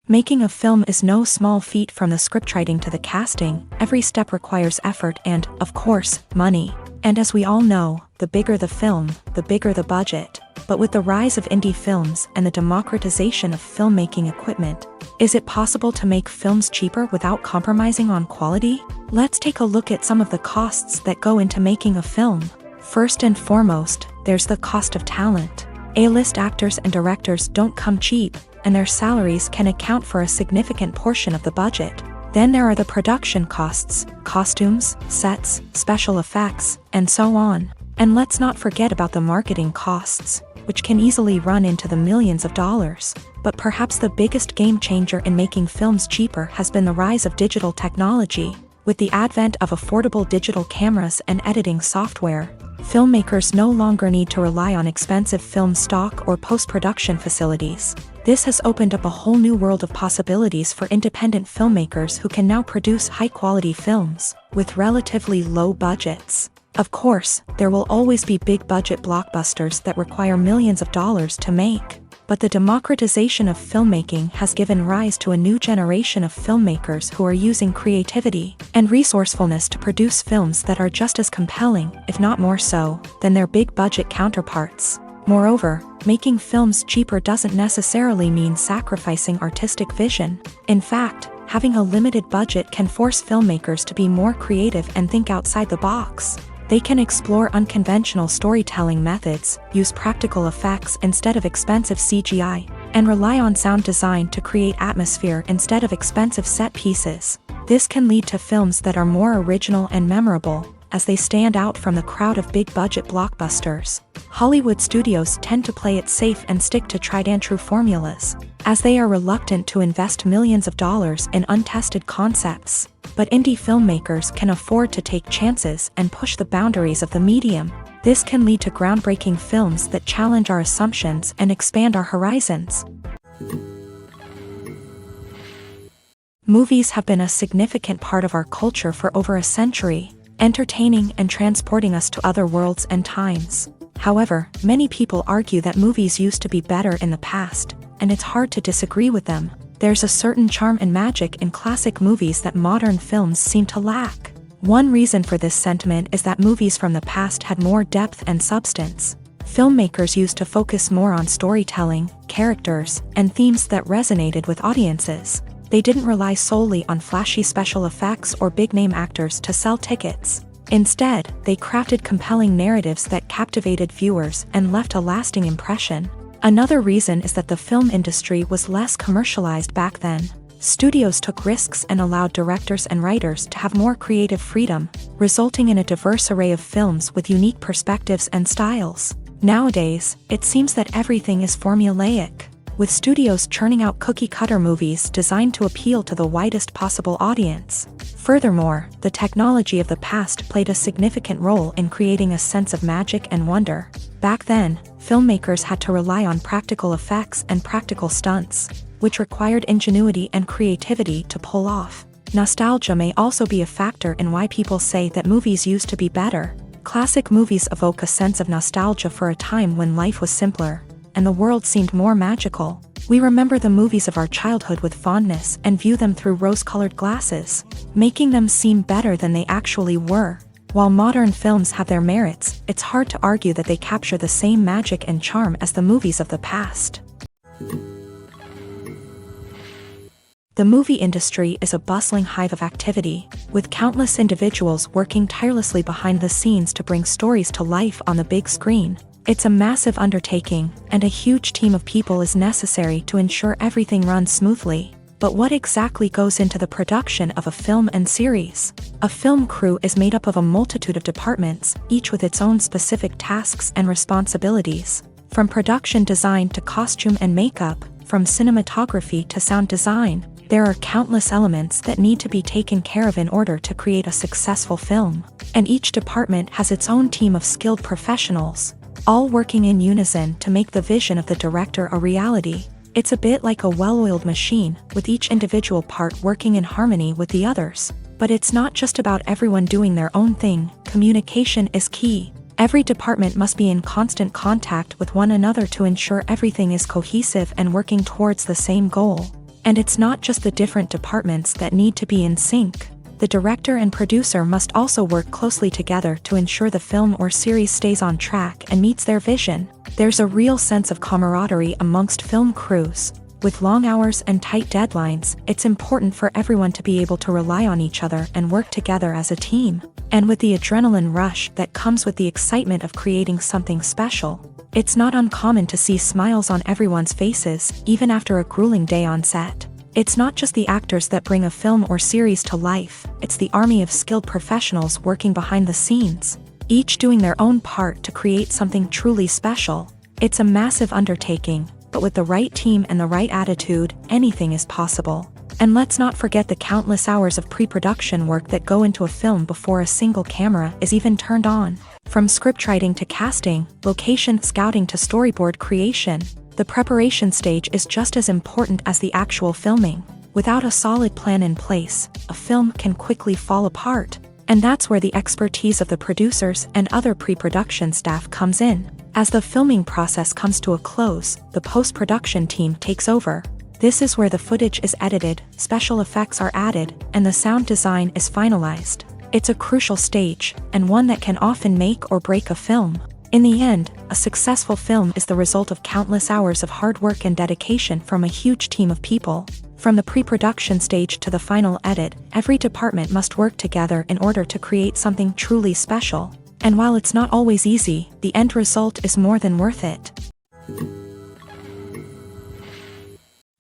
Making a film is no small feat. From the scriptwriting to the casting, every step requires effort and, of course, money. And as we all know, the bigger the film, the bigger the budget. But with the rise of indie films and the democratization of filmmaking equipment, is it possible to make films cheaper without compromising on quality? Let's take a look at some of the costs that go into making a film. First and foremost, there's the cost of talent. A-list actors and directors don't come cheap, and their salaries can account for a significant portion of the budget. Then there are the production costs, costumes, sets, special effects, and so on. And let's not forget about the marketing costs, which can easily run into the millions of dollars. But perhaps the biggest game changer in making films cheaper has been the rise of digital technology. With the advent of affordable digital cameras and editing software, filmmakers no longer need to rely on expensive film stock or post-production facilities. This has opened up a whole new world of possibilities for independent filmmakers who can now produce high-quality films with relatively low budgets. Of course, there will always be big-budget blockbusters that require millions of dollars to make. But the democratization of filmmaking has given rise to a new generation of filmmakers who are using creativity and resourcefulness to produce films that are just as compelling, if not more so, than their big-budget counterparts. Moreover, making films cheaper doesn't necessarily mean sacrificing artistic vision. In fact, having a limited budget can force filmmakers to be more creative and think outside the box. They can explore unconventional storytelling methods, use practical effects instead of expensive CGI, and rely on sound design to create atmosphere instead of expensive set pieces. This can lead to films that are more original and memorable, as they stand out from the crowd of big-budget blockbusters. Hollywood studios tend to play it safe and stick to tried-and-true formulas, as they are reluctant to invest millions of dollars in untested concepts. But indie filmmakers can afford to take chances and push the boundaries of the medium. This can lead to groundbreaking films that challenge our assumptions and expand our horizons. Movies have been a significant part of our culture for over a century, entertaining and transporting us to other worlds and times. However, many people argue that movies used to be better in the past, and it's hard to disagree with them. There's a certain charm and magic in classic movies that modern films seem to lack. One reason for this sentiment is that movies from the past had more depth and substance. Filmmakers used to focus more on storytelling, characters, and themes that resonated with audiences. They didn't rely solely on flashy special effects or big-name actors to sell tickets. Instead, they crafted compelling narratives that captivated viewers and left a lasting impression. Another reason is that the film industry was less commercialized back then. Studios took risks and allowed directors and writers to have more creative freedom, resulting in a diverse array of films with unique perspectives and styles. Nowadays, it seems that everything is formulaic, with studios churning out cookie-cutter movies designed to appeal to the widest possible audience. Furthermore, the technology of the past played a significant role in creating a sense of magic and wonder. Back then, filmmakers had to rely on practical effects and practical stunts, which required ingenuity and creativity to pull off. Nostalgia may also be a factor in why people say that movies used to be better. Classic movies evoke a sense of nostalgia for a time when life was simpler, and the world seemed more magical. We remember the movies of our childhood with fondness and view them through rose-colored glasses, making them seem better than they actually were. While modern films have their merits, it's hard to argue that they capture the same magic and charm as the movies of the past. The movie industry is a bustling hive of activity, with countless individuals working tirelessly behind the scenes to bring stories to life on the big screen. It's a massive undertaking, and a huge team of people is necessary to ensure everything runs smoothly. But what exactly goes into the production of a film and series? A film crew is made up of a multitude of departments, each with its own specific tasks and responsibilities. From production design to costume and makeup, from cinematography to sound design, there are countless elements that need to be taken care of in order to create a successful film. And each department has its own team of skilled professionals, all working in unison to make the vision of the director a reality. It's a bit like a well-oiled machine, with each individual part working in harmony with the others. But it's not just about everyone doing their own thing. Communication is key. Every department must be in constant contact with one another to ensure everything is cohesive and working towards the same goal. And it's not just the different departments that need to be in sync. The director and producer must also work closely together to ensure the film or series stays on track and meets their vision. There's a real sense of camaraderie amongst film crews. With long hours and tight deadlines, it's important for everyone to be able to rely on each other and work together as a team. And with the adrenaline rush that comes with the excitement of creating something special, it's not uncommon to see smiles on everyone's faces, even after a grueling day on set. It's not just the actors that bring a film or series to life, it's the army of skilled professionals working behind the scenes, each doing their own part to create something truly special. It's a massive undertaking, but with the right team and the right attitude, anything is possible. And let's not forget the countless hours of pre-production work that go into a film before a single camera is even turned on. From scriptwriting to casting, location scouting to storyboard creation, the preparation stage is just as important as the actual filming. Without a solid plan in place, a film can quickly fall apart. And that's where the expertise of the producers and other pre-production staff comes in. As the filming process comes to a close, the post-production team takes over. This is where the footage is edited, special effects are added, and the sound design is finalized. It's a crucial stage, and one that can often make or break a film. In the end, a successful film is the result of countless hours of hard work and dedication from a huge team of people. From the pre-production stage to the final edit, every department must work together in order to create something truly special. And while it's not always easy, the end result is more than worth it.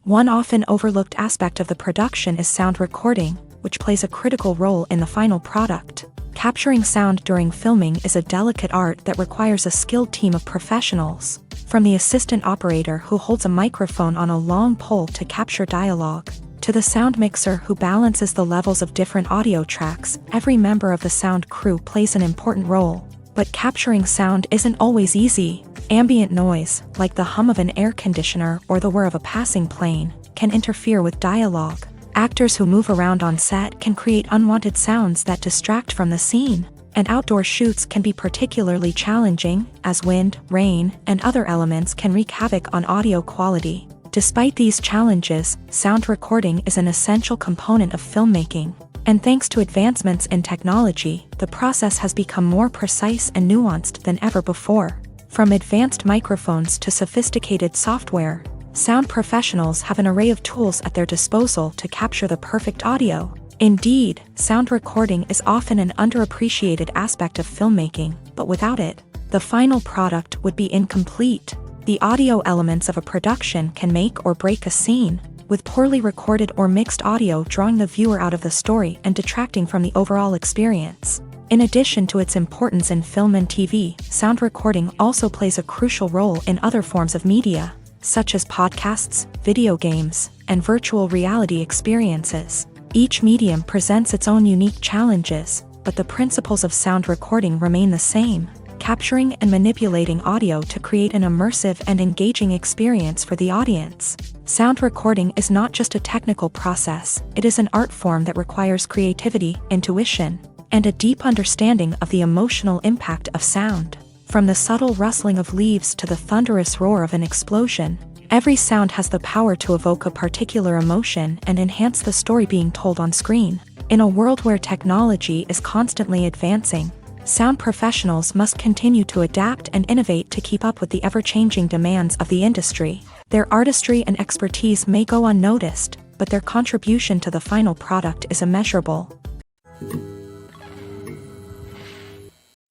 One often overlooked aspect of the production is sound recording, which plays a critical role in the final product. Capturing sound during filming is a delicate art that requires a skilled team of professionals. From the assistant operator who holds a microphone on a long pole to capture dialogue, to the sound mixer who balances the levels of different audio tracks, every member of the sound crew plays an important role. But capturing sound isn't always easy. Ambient noise, like the hum of an air conditioner or the whir of a passing plane, can interfere with dialogue. Actors who move around on set can create unwanted sounds that distract from the scene. And outdoor shoots can be particularly challenging, as wind, rain, and other elements can wreak havoc on audio quality. Despite these challenges, sound recording is an essential component of filmmaking. And thanks to advancements in technology, the process has become more precise and nuanced than ever before. From advanced microphones to sophisticated software, sound professionals have an array of tools at their disposal to capture the perfect audio. Indeed, sound recording is often an underappreciated aspect of filmmaking, but without it, the final product would be incomplete. The audio elements of a production can make or break a scene, with poorly recorded or mixed audio drawing the viewer out of the story and detracting from the overall experience. In addition to its importance in film and TV, sound recording also plays a crucial role in other forms of media, such as podcasts, video games, and virtual reality experiences. Each medium presents its own unique challenges, but the principles of sound recording remain the same, capturing and manipulating audio to create an immersive and engaging experience for the audience. Sound recording is not just a technical process, it is an art form that requires creativity, intuition, and a deep understanding of the emotional impact of sound. From the subtle rustling of leaves to the thunderous roar of an explosion, every sound has the power to evoke a particular emotion and enhance the story being told on screen. In a world where technology is constantly advancing, sound professionals must continue to adapt and innovate to keep up with the ever-changing demands of the industry. Their artistry and expertise may go unnoticed, but their contribution to the final product is immeasurable.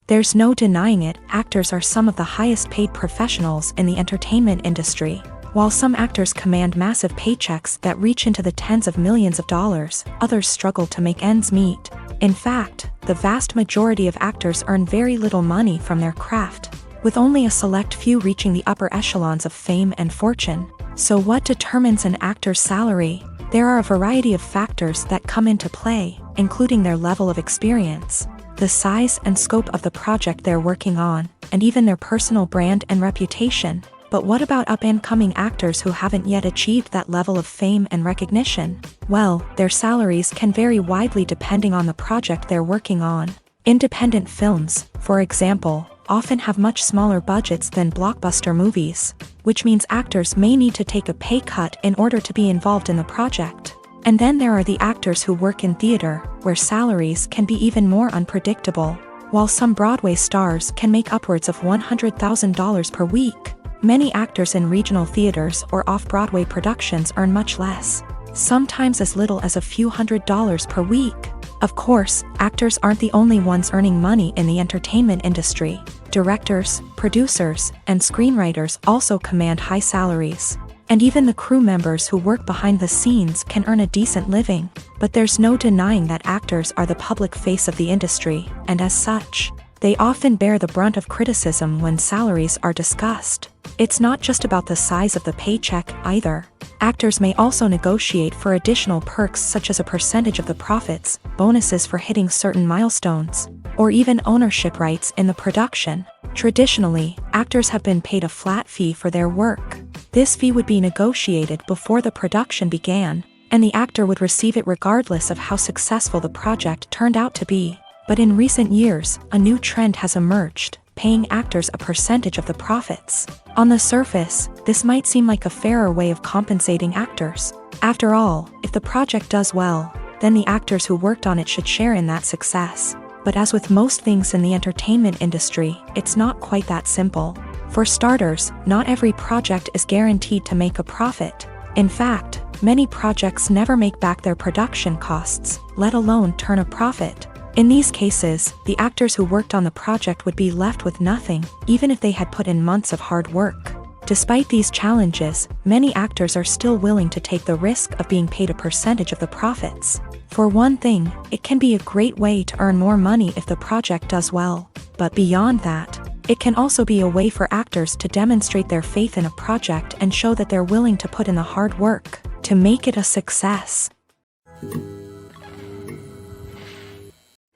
There's no denying it, actors are some of the highest-paid professionals in the entertainment industry. While some actors command massive paychecks that reach into the tens of millions of dollars, others struggle to make ends meet. In fact, the vast majority of actors earn very little money from their craft, with only a select few reaching the upper echelons of fame and fortune. So what determines an actor's salary? There are a variety of factors that come into play, including their level of experience, the size and scope of the project they're working on, and even their personal brand and reputation. But what about up-and-coming actors who haven't yet achieved that level of fame and recognition? Well, their salaries can vary widely depending on the project they're working on. Independent films, for example, often have much smaller budgets than blockbuster movies, which means actors may need to take a pay cut in order to be involved in the project. And then there are the actors who work in theater, where salaries can be even more unpredictable. While some Broadway stars can make upwards of $100,000 per week, many actors in regional theaters or off-Broadway productions earn much less, sometimes as little as a few $100s per week. Of course, actors aren't the only ones earning money in the entertainment industry. Directors, producers, and screenwriters also command high salaries. And even the crew members who work behind the scenes can earn a decent living. But there's no denying that actors are the public face of the industry, and as such, they often bear the brunt of criticism when salaries are discussed. It's not just about the size of the paycheck, either. Actors may also negotiate for additional perks such as a percentage of the profits, bonuses for hitting certain milestones, or even ownership rights in the production. Traditionally, actors have been paid a flat fee for their work. This fee would be negotiated before the production began, and the actor would receive it regardless of how successful the project turned out to be. But in recent years, a new trend has emerged, paying actors a percentage of the profits. On the surface, this might seem like a fairer way of compensating actors. After all, if the project does well, then the actors who worked on it should share in that success. But as with most things in the entertainment industry, it's not quite that simple. For starters, not every project is guaranteed to make a profit. In fact, many projects never make back their production costs, let alone turn a profit. In these cases, the actors who worked on the project would be left with nothing, even if they had put in months of hard work. Despite these challenges, many actors are still willing to take the risk of being paid a percentage of the profits. For one thing, it can be a great way to earn more money if the project does well. But beyond that, it can also be a way for actors to demonstrate their faith in a project and show that they're willing to put in the hard work to make it a success.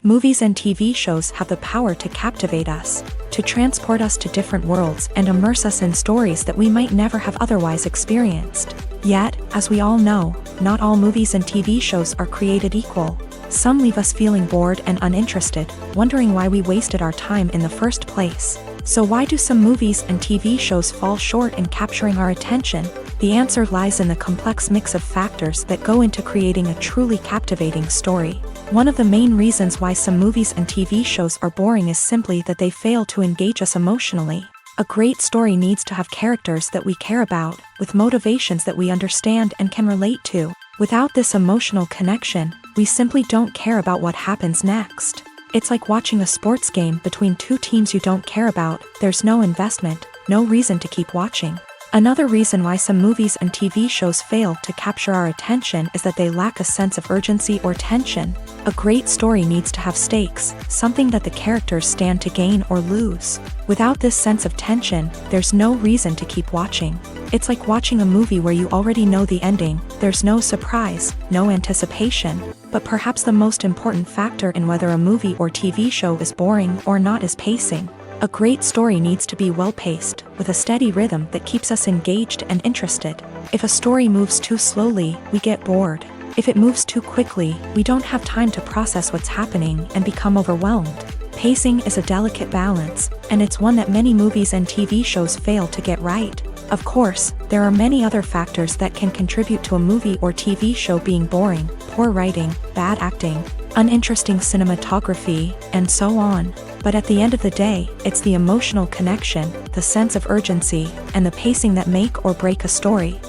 Movies and TV shows have the power to captivate us, to transport us to different worlds and immerse us in stories that we might never have otherwise experienced. Yet, as we all know, not all movies and TV shows are created equal. Some leave us feeling bored and uninterested, wondering why we wasted our time in the first place. So why do some movies and TV shows fall short in capturing our attention? The answer lies in the complex mix of factors that go into creating a truly captivating story. One of the main reasons why some movies and TV shows are boring is simply that they fail to engage us emotionally. A great story needs to have characters that we care about, with motivations that we understand and can relate to. Without this emotional connection, we simply don't care about what happens next. It's like watching a sports game between two teams you don't care about. There's no investment, no reason to keep watching. Another reason why some movies and TV shows fail to capture our attention is that they lack a sense of urgency or tension. A great story needs to have stakes, something that the characters stand to gain or lose. Without this sense of tension, there's no reason to keep watching. It's like watching a movie where you already know the ending, there's no surprise, no anticipation. But perhaps the most important factor in whether a movie or TV show is boring or not is pacing. A great story needs to be well-paced, with a steady rhythm that keeps us engaged and interested. If a story moves too slowly, we get bored. If it moves too quickly, we don't have time to process what's happening and become overwhelmed. Pacing is a delicate balance, and it's one that many movies and TV shows fail to get right. Of course, there are many other factors that can contribute to a movie or TV show being boring: poor writing, bad acting, uninteresting cinematography, and so on. But at the end of the day, it's the emotional connection, the sense of urgency, and the pacing that make or break a story.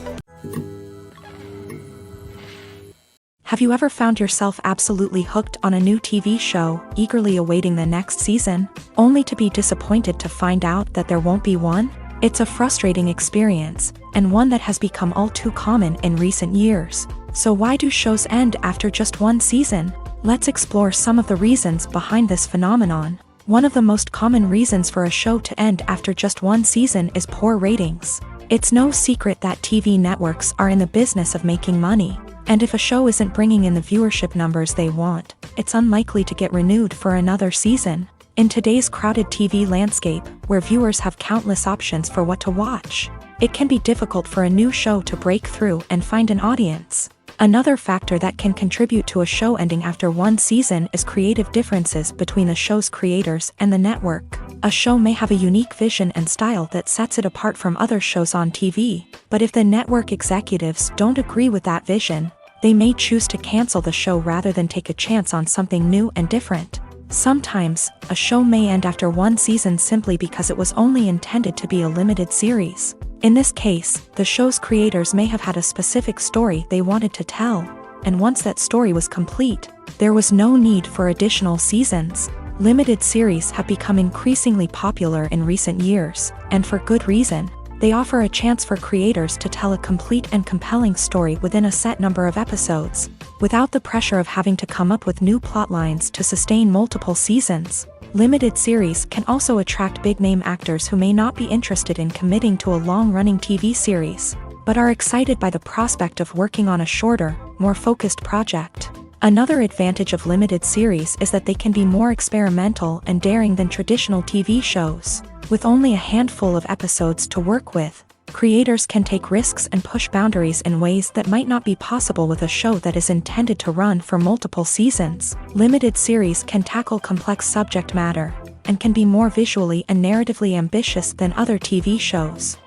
Have you ever found yourself absolutely hooked on a new TV show, eagerly awaiting the next season, only to be disappointed to find out that there won't be one? It's a frustrating experience, and one that has become all too common in recent years. So why do shows end after just one season? Let's explore some of the reasons behind this phenomenon. One of the most common reasons for a show to end after just one season is poor ratings. It's no secret that TV networks are in the business of making money, and if a show isn't bringing in the viewership numbers they want, it's unlikely to get renewed for another season. In today's crowded TV landscape, where viewers have countless options for what to watch, it can be difficult for a new show to break through and find an audience. Another factor that can contribute to a show ending after one season is creative differences between the show's creators and the network. A show may have a unique vision and style that sets it apart from other shows on TV, but if the network executives don't agree with that vision, they may choose to cancel the show rather than take a chance on something new and different. Sometimes, a show may end after one season simply because it was only intended to be a limited series. In this case, the show's creators may have had a specific story they wanted to tell, and once that story was complete, there was no need for additional seasons. Limited series have become increasingly popular in recent years, and for good reason. They offer a chance for creators to tell a complete and compelling story within a set number of episodes, without the pressure of having to come up with new plotlines to sustain multiple seasons. Limited series can also attract big-name actors who may not be interested in committing to a long-running TV series, but are excited by the prospect of working on a shorter, more focused project. Another advantage of limited series is that they can be more experimental and daring than traditional TV shows. With only a handful of episodes to work with, creators can take risks and push boundaries in ways that might not be possible with a show that is intended to run for multiple seasons. Limited series can tackle complex subject matter, and can be more visually and narratively ambitious than other TV shows.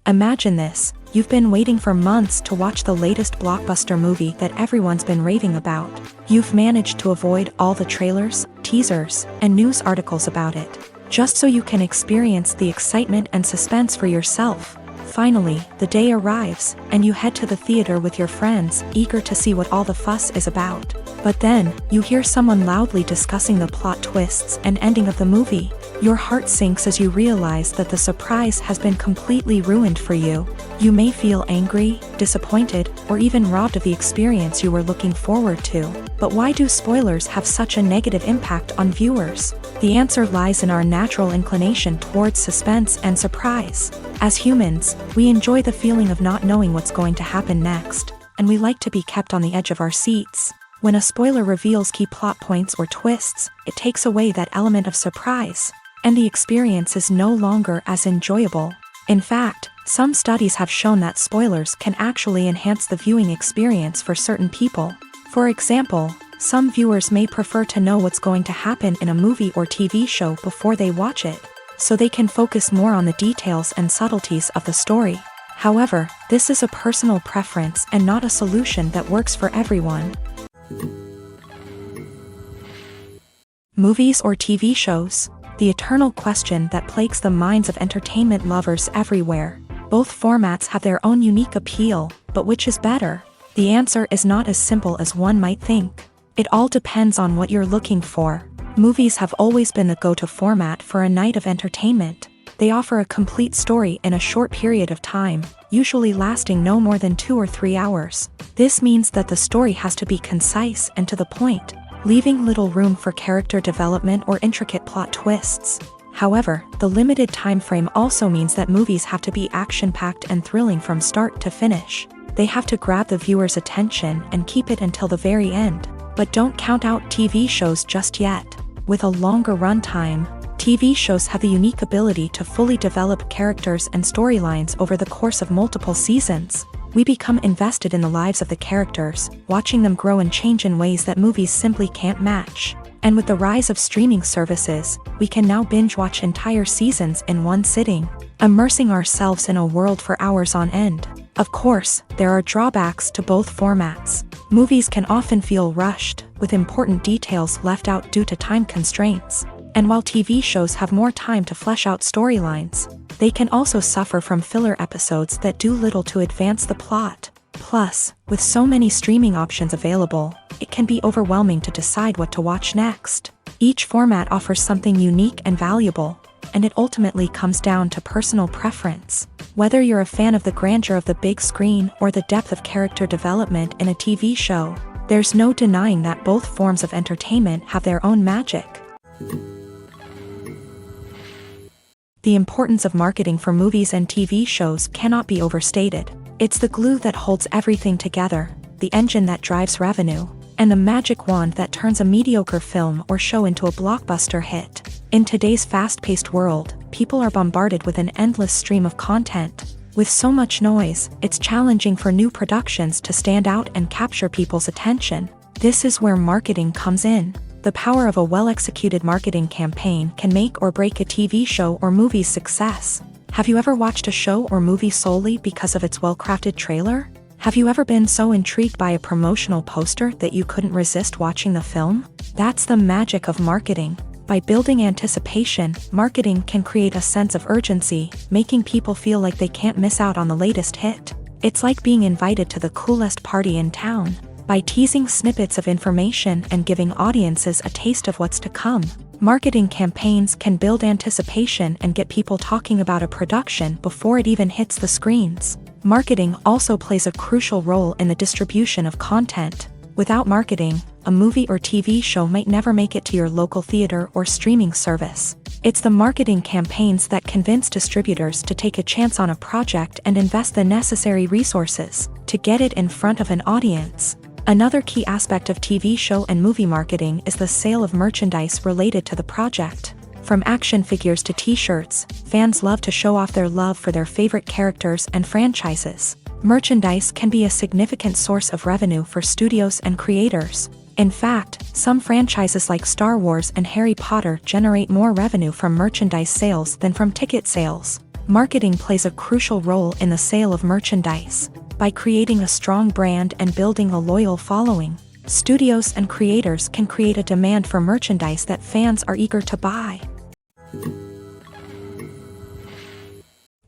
Imagine this: you've been waiting for months to watch the latest blockbuster movie that everyone's been raving about. You've managed to avoid all the trailers, teasers, and news articles about it, just so you can experience the excitement and suspense for yourself. Finally, the day arrives, and you head to the theater with your friends, eager to see what all the fuss is about. But then, you hear someone loudly discussing the plot twists and ending of the movie. Your heart sinks as you realize that the surprise has been completely ruined for you. You may feel angry, disappointed, or even robbed of the experience you were looking forward to. But why do spoilers have such a negative impact on viewers? The answer lies in our natural inclination towards suspense and surprise. As humans, we enjoy the feeling of not knowing what's going to happen next, and we like to be kept on the edge of our seats. When a spoiler reveals key plot points or twists, it takes away that element of surprise, and the experience is no longer as enjoyable. In fact, some studies have shown that spoilers can actually enhance the viewing experience for certain people. For example, some viewers may prefer to know what's going to happen in a movie or TV show before they watch it, so they can focus more on the details and subtleties of the story. However, this is a personal preference and not a solution that works for everyone. Movies or TV shows? The eternal question that plagues the minds of entertainment lovers everywhere. Both formats have their own unique appeal, but which is better? The answer is not as simple as one might think. It all depends on what you're looking for. Movies have always been the go-to format for a night of entertainment. They offer a complete story in a short period of time, usually lasting no more than 2 or 3 hours. This means that the story has to be concise and to the point, leaving little room for character development or intricate plot twists. However, the limited time frame also means that movies have to be action-packed and thrilling from start to finish. They have to grab the viewer's attention and keep it until the very end. But don't count out TV shows just yet. With a longer runtime, TV shows have the unique ability to fully develop characters and storylines over the course of multiple seasons. We become invested in the lives of the characters, watching them grow and change in ways that movies simply can't match. And with the rise of streaming services, we can now binge-watch entire seasons in one sitting, immersing ourselves in a world for hours on end. Of course, there are drawbacks to both formats. Movies can often feel rushed, with important details left out due to time constraints. And while TV shows have more time to flesh out storylines, they can also suffer from filler episodes that do little to advance the plot. Plus, with so many streaming options available, it can be overwhelming to decide what to watch next. Each format offers something unique and valuable, and it ultimately comes down to personal preference. Whether you're a fan of the grandeur of the big screen or the depth of character development in a TV show, there's no denying that both forms of entertainment have their own magic. The importance of marketing for movies and TV shows cannot be overstated. It's the glue that holds everything together, the engine that drives revenue, and the magic wand that turns a mediocre film or show into a blockbuster hit. In today's fast-paced world, people are bombarded with an endless stream of content. With so much noise, it's challenging for new productions to stand out and capture people's attention. This is where marketing comes in. The power of a well-executed marketing campaign can make or break a TV show or movie's success. Have you ever watched a show or movie solely because of its well-crafted trailer? Have you ever been so intrigued by a promotional poster that you couldn't resist watching the film? That's the magic of marketing. By building anticipation, marketing can create a sense of urgency, making people feel like they can't miss out on the latest hit. It's like being invited to the coolest party in town. By teasing snippets of information and giving audiences a taste of what's to come, marketing campaigns can build anticipation and get people talking about a production before it even hits the screens. Marketing also plays a crucial role in the distribution of content. Without marketing, a movie or TV show might never make it to your local theater or streaming service. It's the marketing campaigns that convince distributors to take a chance on a project and invest the necessary resources to get it in front of an audience. Another key aspect of TV show and movie marketing is the sale of merchandise related to the project. From action figures to t-shirts, fans love to show off their love for their favorite characters and franchises. Merchandise can be a significant source of revenue for studios and creators. In fact, some franchises like Star Wars and Harry Potter generate more revenue from merchandise sales than from ticket sales. Marketing plays a crucial role in the sale of merchandise. By creating a strong brand and building a loyal following, studios and creators can create a demand for merchandise that fans are eager to buy.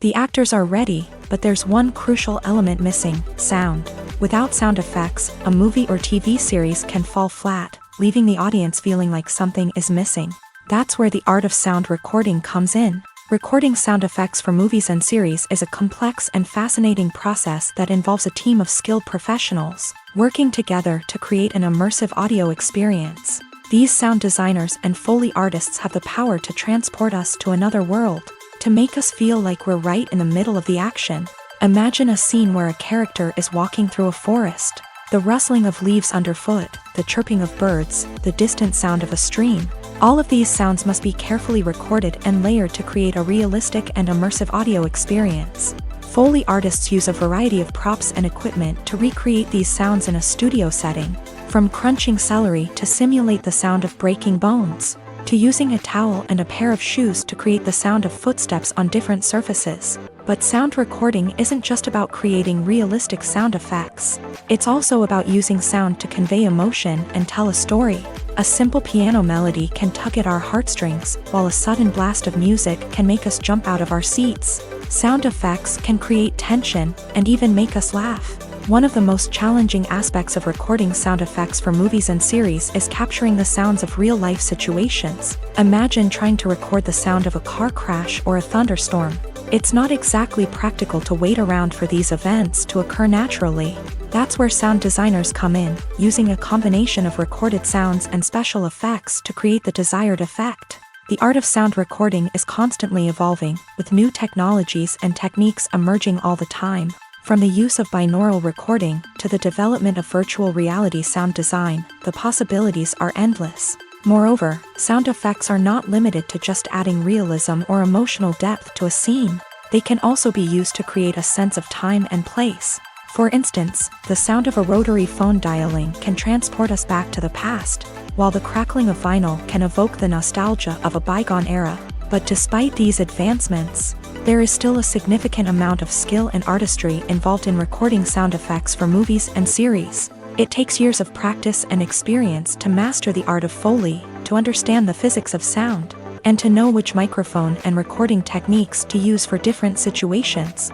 The actors are ready, but there's one crucial element missing: sound. Without sound effects, a movie or TV series can fall flat, leaving the audience feeling like something is missing. That's where the art of sound recording comes in. Recording sound effects for movies and series is a complex and fascinating process that involves a team of skilled professionals working together to create an immersive audio experience. These sound designers and Foley artists have the power to transport us to another world, to make us feel like we're right in the middle of the action. Imagine a scene where a character is walking through a forest. The rustling of leaves underfoot, the chirping of birds, the distant sound of a stream. All of these sounds must be carefully recorded and layered to create a realistic and immersive audio experience. Foley artists use a variety of props and equipment to recreate these sounds in a studio setting, from crunching celery to simulate the sound of breaking bones, to using a towel and a pair of shoes to create the sound of footsteps on different surfaces. But sound recording isn't just about creating realistic sound effects. It's also about using sound to convey emotion and tell a story. A simple piano melody can tug at our heartstrings, while a sudden blast of music can make us jump out of our seats. Sound effects can create tension and even make us laugh. One of the most challenging aspects of recording sound effects for movies and series is capturing the sounds of real-life situations. Imagine trying to record the sound of a car crash or a thunderstorm. It's not exactly practical to wait around for these events to occur naturally. That's where sound designers come in, using a combination of recorded sounds and special effects to create the desired effect. The art of sound recording is constantly evolving, with new technologies and techniques emerging all the time. From the use of binaural recording to the development of virtual reality sound design, the possibilities are endless. Moreover, sound effects are not limited to just adding realism or emotional depth to a scene. They can also be used to create a sense of time and place. For instance, the sound of a rotary phone dialing can transport us back to the past, while the crackling of vinyl can evoke the nostalgia of a bygone era. But despite these advancements, there is still a significant amount of skill and artistry involved in recording sound effects for movies and series. It takes years of practice and experience to master the art of Foley, to understand the physics of sound, and to know which microphone and recording techniques to use for different situations.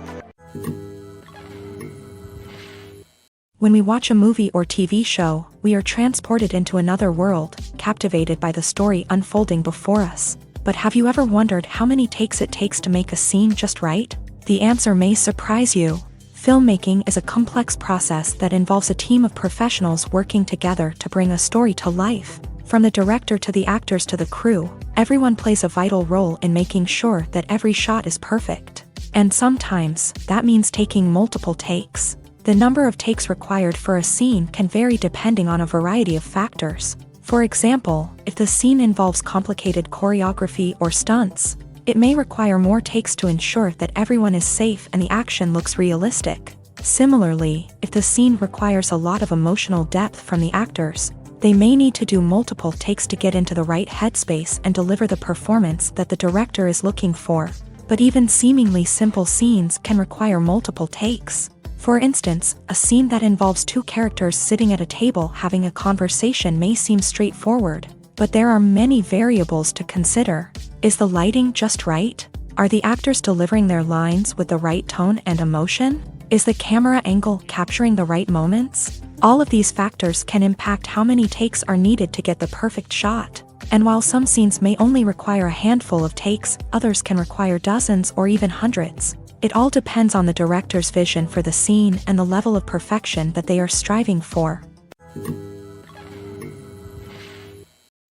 When we watch a movie or TV show, we are transported into another world, captivated by the story unfolding before us. But have you ever wondered how many takes it takes to make a scene just right? The answer may surprise you. Filmmaking is a complex process that involves a team of professionals working together to bring a story to life. From the director to the actors to the crew, everyone plays a vital role in making sure that every shot is perfect. And sometimes, that means taking multiple takes. The number of takes required for a scene can vary depending on a variety of factors. For example, if the scene involves complicated choreography or stunts, it may require more takes to ensure that everyone is safe and the action looks realistic. Similarly, if the scene requires a lot of emotional depth from the actors, they may need to do multiple takes to get into the right headspace and deliver the performance that the director is looking for. But even seemingly simple scenes can require multiple takes. For instance, a scene that involves two characters sitting at a table having a conversation may seem straightforward, but there are many variables to consider. Is the lighting just right? Are the actors delivering their lines with the right tone and emotion? Is the camera angle capturing the right moments? All of these factors can impact how many takes are needed to get the perfect shot. And while some scenes may only require a handful of takes, others can require dozens or even hundreds. It all depends on the director's vision for the scene and the level of perfection that they are striving for.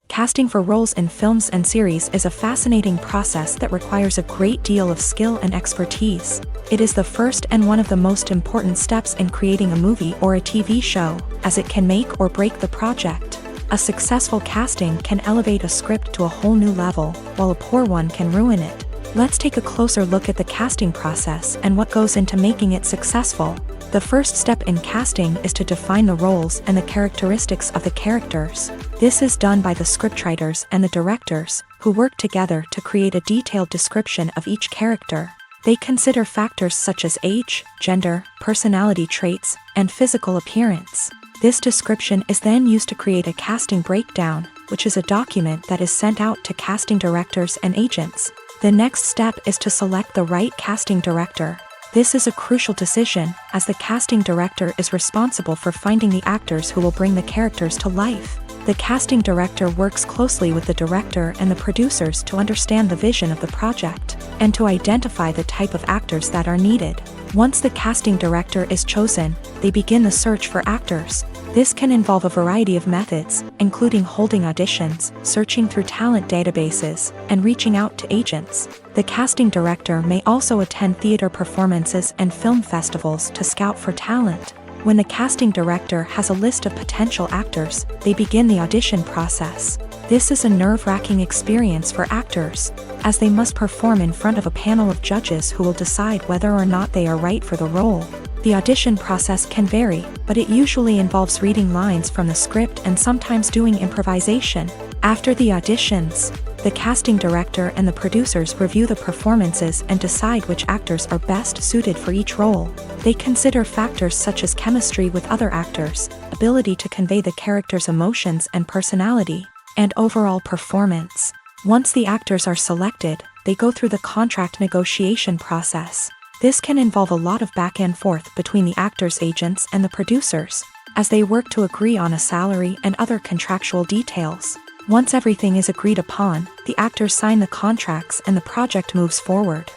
Casting for roles in films and series is a fascinating process that requires a great deal of skill and expertise. It is the first and one of the most important steps in creating a movie or a TV show, as it can make or break the project. A successful casting can elevate a script to a whole new level, while a poor one can ruin it. Let's take a closer look at the casting process and what goes into making it successful. The first step in casting is to define the roles and the characteristics of the characters. This is done by the scriptwriters and the directors, who work together to create a detailed description of each character. They consider factors such as age, gender, personality traits, and physical appearance. This description is then used to create a casting breakdown, which is a document that is sent out to casting directors and agents. The next step is to select the right casting director. This is a crucial decision, as the casting director is responsible for finding the actors who will bring the characters to life. The casting director works closely with the director and the producers to understand the vision of the project, and to identify the type of actors that are needed. Once the casting director is chosen, they begin the search for actors. This can involve a variety of methods, including holding auditions, searching through talent databases, and reaching out to agents. The casting director may also attend theater performances and film festivals to scout for talent. When the casting director has a list of potential actors, they begin the audition process. This is a nerve-wracking experience for actors, as they must perform in front of a panel of judges who will decide whether or not they are right for the role. The audition process can vary, but it usually involves reading lines from the script and sometimes doing improvisation. After the auditions, the casting director and the producers review the performances and decide which actors are best suited for each role. They consider factors such as chemistry with other actors, ability to convey the character's emotions and personality, and overall performance. Once the actors are selected, they go through the contract negotiation process. This can involve a lot of back and forth between the actors' agents and the producers, as they work to agree on a salary and other contractual details. Once everything is agreed upon, the actors sign the contracts and the project moves forward.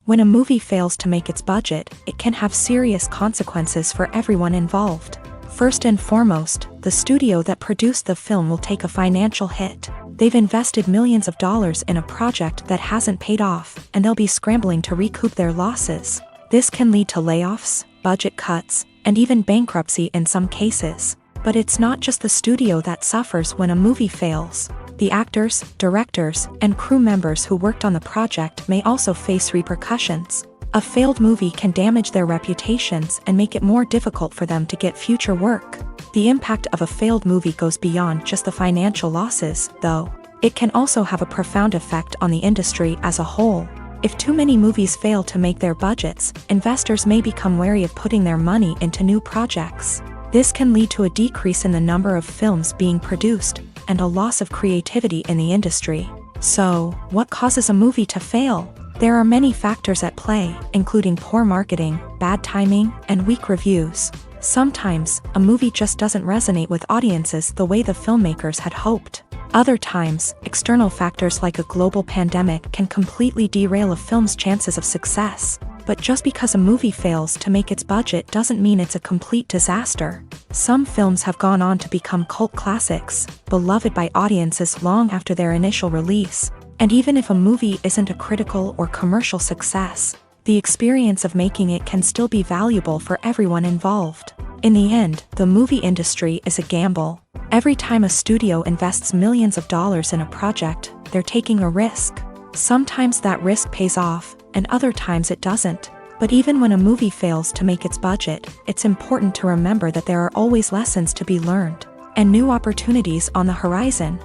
When a movie fails to make its budget, it can have serious consequences for everyone involved. First and foremost, the studio that produced the film will take a financial hit. They've invested millions of dollars in a project that hasn't paid off, and they'll be scrambling to recoup their losses. This can lead to layoffs, budget cuts, and even bankruptcy in some cases. But it's not just the studio that suffers when a movie fails. The actors, directors, and crew members who worked on the project may also face repercussions. A failed movie can damage their reputations and make it more difficult for them to get future work. The impact of a failed movie goes beyond just the financial losses, though. It can also have a profound effect on the industry as a whole. If too many movies fail to make their budgets, investors may become wary of putting their money into new projects. This can lead to a decrease in the number of films being produced, and a loss of creativity in the industry. So, what causes a movie to fail? There are many factors at play, including poor marketing, bad timing, and weak reviews. Sometimes, a movie just doesn't resonate with audiences the way the filmmakers had hoped. Other times, external factors like a global pandemic can completely derail a film's chances of success. But just because a movie fails to make its budget doesn't mean it's a complete disaster. Some films have gone on to become cult classics, beloved by audiences long after their initial release. And even if a movie isn't a critical or commercial success, the experience of making it can still be valuable for everyone involved. In the end, the movie industry is a gamble. Every time a studio invests millions of dollars in a project, they're taking a risk. Sometimes that risk pays off, and other times it doesn't. But even when a movie fails to make its budget, it's important to remember that there are always lessons to be learned, and new opportunities on the horizon.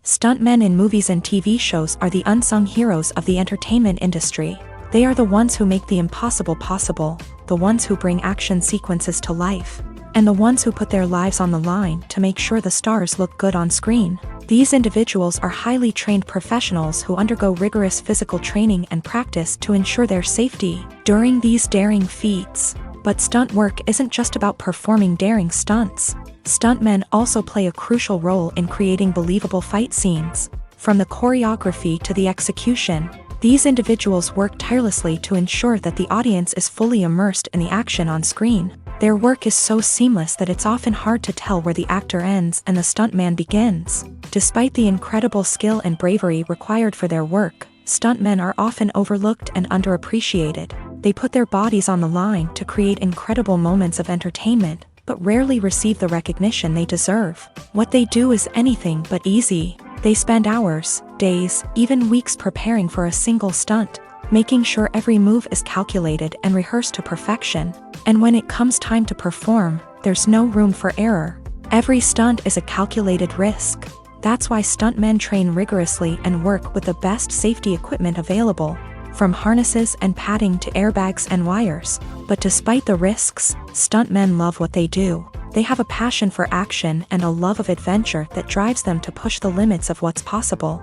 Stuntmen in movies and TV shows are the unsung heroes of the entertainment industry. They are the ones who make the impossible possible, the ones who bring action sequences to life, and the ones who put their lives on the line to make sure the stars look good on screen. These individuals are highly trained professionals who undergo rigorous physical training and practice to ensure their safety during these daring feats. But stunt work isn't just about performing daring stunts. Stuntmen also play a crucial role in creating believable fight scenes. From the choreography to the execution, these individuals work tirelessly to ensure that the audience is fully immersed in the action on screen. Their work is so seamless that it's often hard to tell where the actor ends and the stuntman begins. Despite the incredible skill and bravery required for their work, stuntmen are often overlooked and underappreciated. They put their bodies on the line to create incredible moments of entertainment, but rarely receive the recognition they deserve. What they do is anything but easy. They spend hours, days, even weeks preparing for a single stunt, making sure every move is calculated and rehearsed to perfection. And when it comes time to perform, there's no room for error. Every stunt is a calculated risk. That's why stuntmen train rigorously and work with the best safety equipment available, from harnesses and padding to airbags and wires. But despite the risks, stuntmen love what they do. They have a passion for action and a love of adventure that drives them to push the limits of what's possible.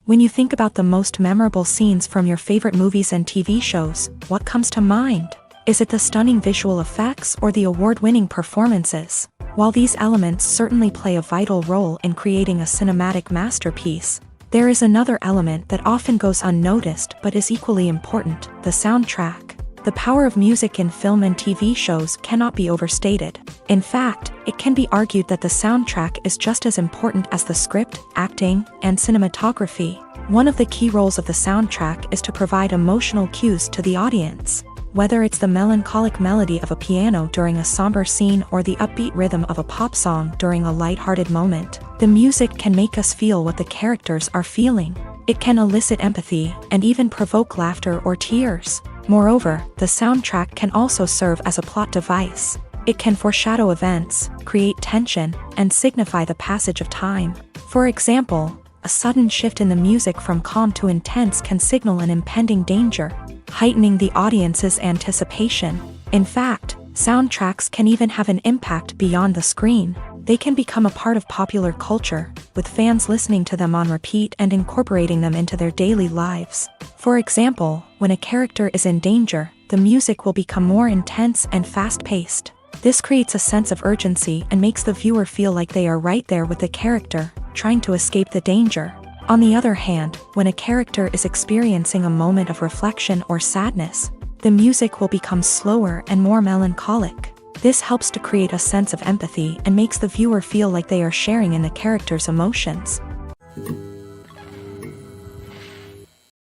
When you think about the most memorable scenes from your favorite movies and TV shows, what comes to mind? Is it the stunning visual effects or the award-winning performances? While these elements certainly play a vital role in creating a cinematic masterpiece, there is another element that often goes unnoticed but is equally important: the soundtrack. The power of music in film and TV shows cannot be overstated. In fact, it can be argued that the soundtrack is just as important as the script, acting, and cinematography. One of the key roles of the soundtrack is to provide emotional cues to the audience. Whether it's the melancholic melody of a piano during a somber scene or the upbeat rhythm of a pop song during a light-hearted moment, the music can make us feel what the characters are feeling. It can elicit empathy and even provoke laughter or tears. Moreover, the soundtrack can also serve as a plot device. It can foreshadow events, create tension, and signify the passage of time. For example, a sudden shift in the music from calm to intense can signal an impending danger, heightening the audience's anticipation. In fact, soundtracks can even have an impact beyond the screen. They can become a part of popular culture, with fans listening to them on repeat and incorporating them into their daily lives. For example, when a character is in danger, the music will become more intense and fast-paced. This creates a sense of urgency and makes the viewer feel like they are right there with the character, trying to escape the danger. On the other hand, when a character is experiencing a moment of reflection or sadness, the music will become slower and more melancholic. This helps to create a sense of empathy and makes the viewer feel like they are sharing in the character's emotions.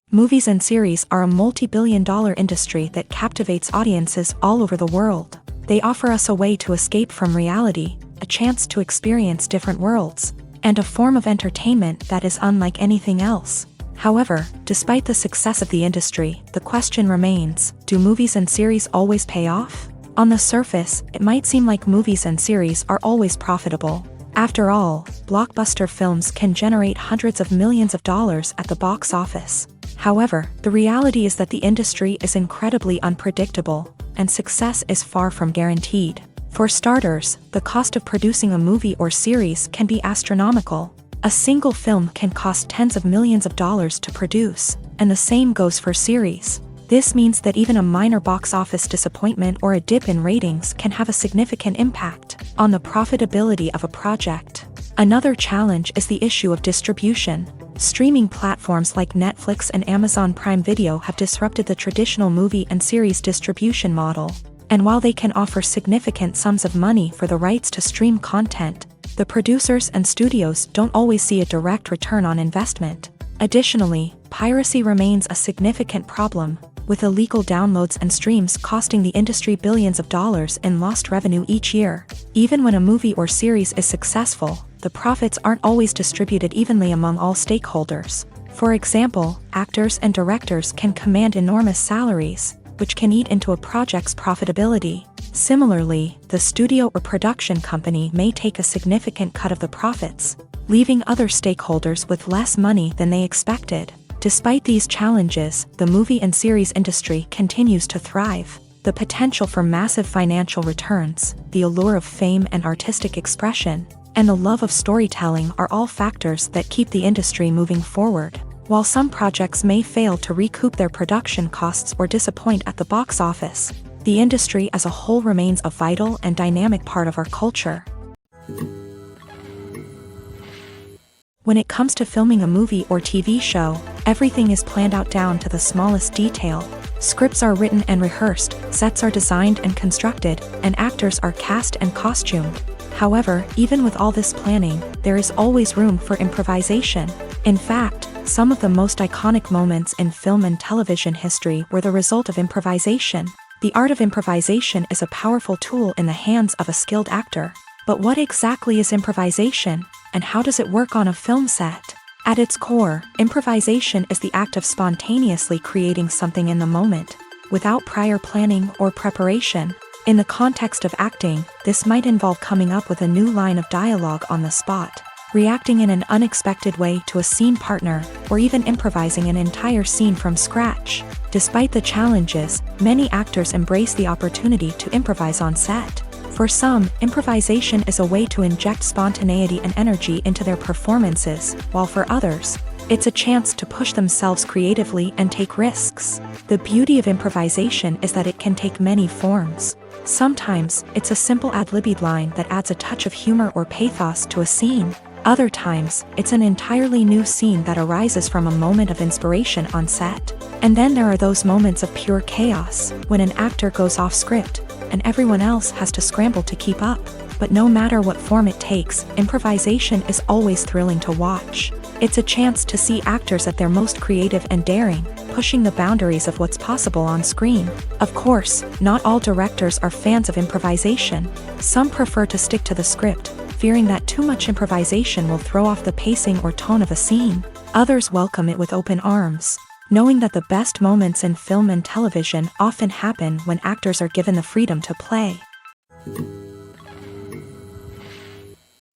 Movies and series are a multi-billion-dollar industry that captivates audiences all over the world. They offer us a way to escape from reality, a chance to experience different worlds, and a form of entertainment that is unlike anything else. However, despite the success of the industry, the question remains, do movies and series always pay off? On the surface, it might seem like movies and series are always profitable. After all, blockbuster films can generate hundreds of millions of dollars at the box office. However, the reality is that the industry is incredibly unpredictable, and success is far from guaranteed. For starters, the cost of producing a movie or series can be astronomical. A single film can cost tens of millions of dollars to produce, and the same goes for series. This means that even a minor box office disappointment or a dip in ratings can have a significant impact on the profitability of a project. Another challenge is the issue of distribution. Streaming platforms like Netflix and Amazon Prime Video have disrupted the traditional movie and series distribution model. And while they can offer significant sums of money for the rights to stream content, the producers and studios don't always see a direct return on investment. Additionally, piracy remains a significant problem, with illegal downloads and streams costing the industry billions of dollars in lost revenue each year. Even when a movie or series is successful, the profits aren't always distributed evenly among all stakeholders. For example, actors and directors can command enormous salaries, which can eat into a project's profitability. Similarly, the studio or production company may take a significant cut of the profits, leaving other stakeholders with less money than they expected. Despite these challenges, the movie and series industry continues to thrive. The potential for massive financial returns, the allure of fame and artistic expression, and the love of storytelling are all factors that keep the industry moving forward. While some projects may fail to recoup their production costs or disappoint at the box office, the industry as a whole remains a vital and dynamic part of our culture. When it comes to filming a movie or TV show, everything is planned out down to the smallest detail. Scripts are written and rehearsed, sets are designed and constructed, and actors are cast and costumed. However, even with all this planning, there is always room for improvisation. In fact, some of the most iconic moments in film and television history were the result of improvisation. The art of improvisation is a powerful tool in the hands of a skilled actor. But what exactly is improvisation, and how does it work on a film set? At its core, improvisation is the act of spontaneously creating something in the moment, without prior planning or preparation. In the context of acting, this might involve coming up with a new line of dialogue on the spot, reacting in an unexpected way to a scene partner, or even improvising an entire scene from scratch. Despite the challenges, many actors embrace the opportunity to improvise on set. For some, improvisation is a way to inject spontaneity and energy into their performances, while for others, it's a chance to push themselves creatively and take risks. The beauty of improvisation is that it can take many forms. Sometimes, it's a simple ad-libbed line that adds a touch of humor or pathos to a scene. Other times, it's an entirely new scene that arises from a moment of inspiration on set. And then there are those moments of pure chaos, when an actor goes off script, and everyone else has to scramble to keep up. But no matter what form it takes, improvisation is always thrilling to watch. It's a chance to see actors at their most creative and daring, pushing the boundaries of what's possible on screen. Of course, not all directors are fans of improvisation. Some prefer to stick to the script, fearing that too much improvisation will throw off the pacing or tone of a scene. Others welcome it with open arms, knowing that the best moments in film and television often happen when actors are given the freedom to play.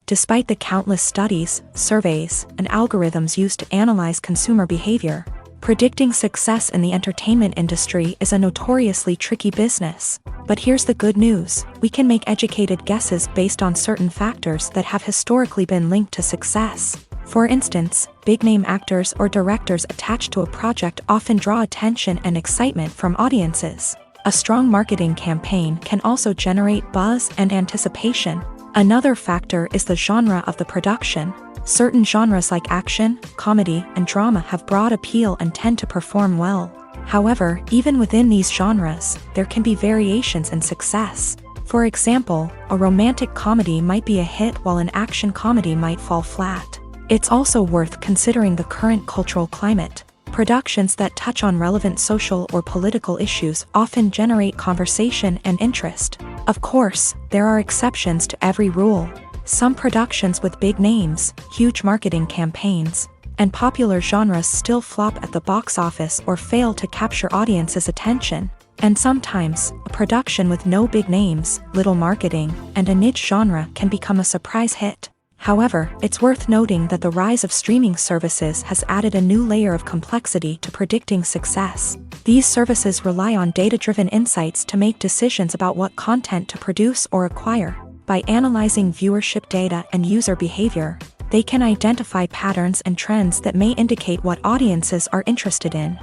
Despite the countless studies, surveys, and algorithms used to analyze consumer behavior, Predicting success in the entertainment industry is a notoriously tricky business. But here's the good news: we can make educated guesses based on certain factors that have historically been linked to success. For instance, big-name actors or directors attached to a project often draw attention and excitement from audiences. A strong marketing campaign can also generate buzz and anticipation. Another factor is the genre of the production. Certain genres like action, comedy, and drama have broad appeal and tend to perform well. However, even within these genres, there can be variations in success. For example, a romantic comedy might be a hit while an action comedy might fall flat. It's also worth considering the current cultural climate. Productions that touch on relevant social or political issues often generate conversation and interest. Of course, there are exceptions to every rule. Some productions with big names, huge marketing campaigns, and popular genres still flop at the box office or fail to capture audiences' attention. And sometimes, a production with no big names, little marketing, and a niche genre can become a surprise hit. However, it's worth noting that the rise of streaming services has added a new layer of complexity to predicting success. These services rely on data-driven insights to make decisions about what content to produce or acquire. By analyzing viewership data and user behavior, they can identify patterns and trends that may indicate what audiences are interested in.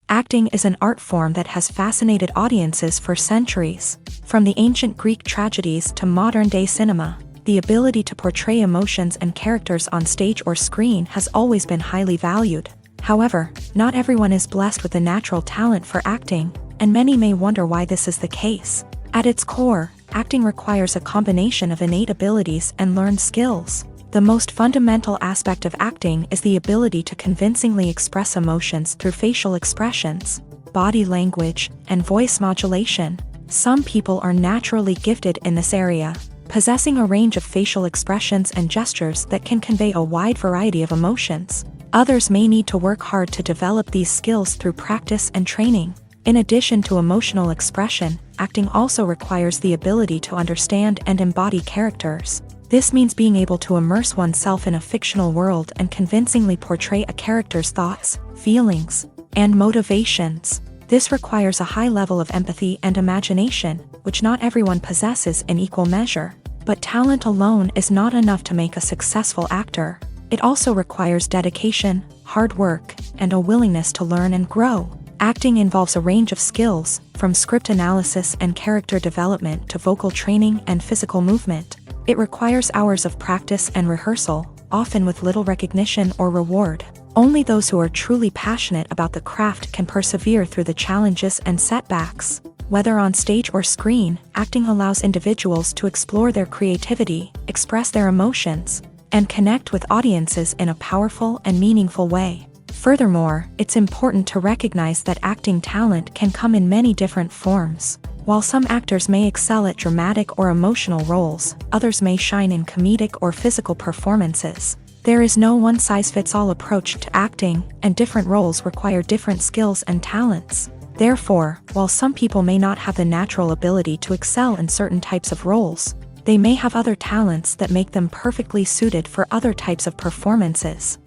Acting is an art form that has fascinated audiences for centuries. From the ancient Greek tragedies to modern-day cinema, the ability to portray emotions and characters on stage or screen has always been highly valued. However, not everyone is blessed with a natural talent for acting, and many may wonder why this is the case. At its core, acting requires a combination of innate abilities and learned skills. The most fundamental aspect of acting is the ability to convincingly express emotions through facial expressions, body language, and voice modulation. Some people are naturally gifted in this area, possessing a range of facial expressions and gestures that can convey a wide variety of emotions. Others may need to work hard to develop these skills through practice and training. In addition to emotional expression, acting also requires the ability to understand and embody characters. This means being able to immerse oneself in a fictional world and convincingly portray a character's thoughts, feelings, and motivations. This requires a high level of empathy and imagination, which not everyone possesses in equal measure. But talent alone is not enough to make a successful actor. It also requires dedication, hard work, and a willingness to learn and grow. Acting involves a range of skills, from script analysis and character development to vocal training and physical movement. It requires hours of practice and rehearsal, often with little recognition or reward. Only those who are truly passionate about the craft can persevere through the challenges and setbacks. Whether on stage or screen, acting allows individuals to explore their creativity, express their emotions, and connect with audiences in a powerful and meaningful way. Furthermore, it's important to recognize that acting talent can come in many different forms. While some actors may excel at dramatic or emotional roles, others may shine in comedic or physical performances. There is no one-size-fits-all approach to acting, and different roles require different skills and talents. Therefore, while some people may not have the natural ability to excel in certain types of roles, they may have other talents that make them perfectly suited for other types of performances.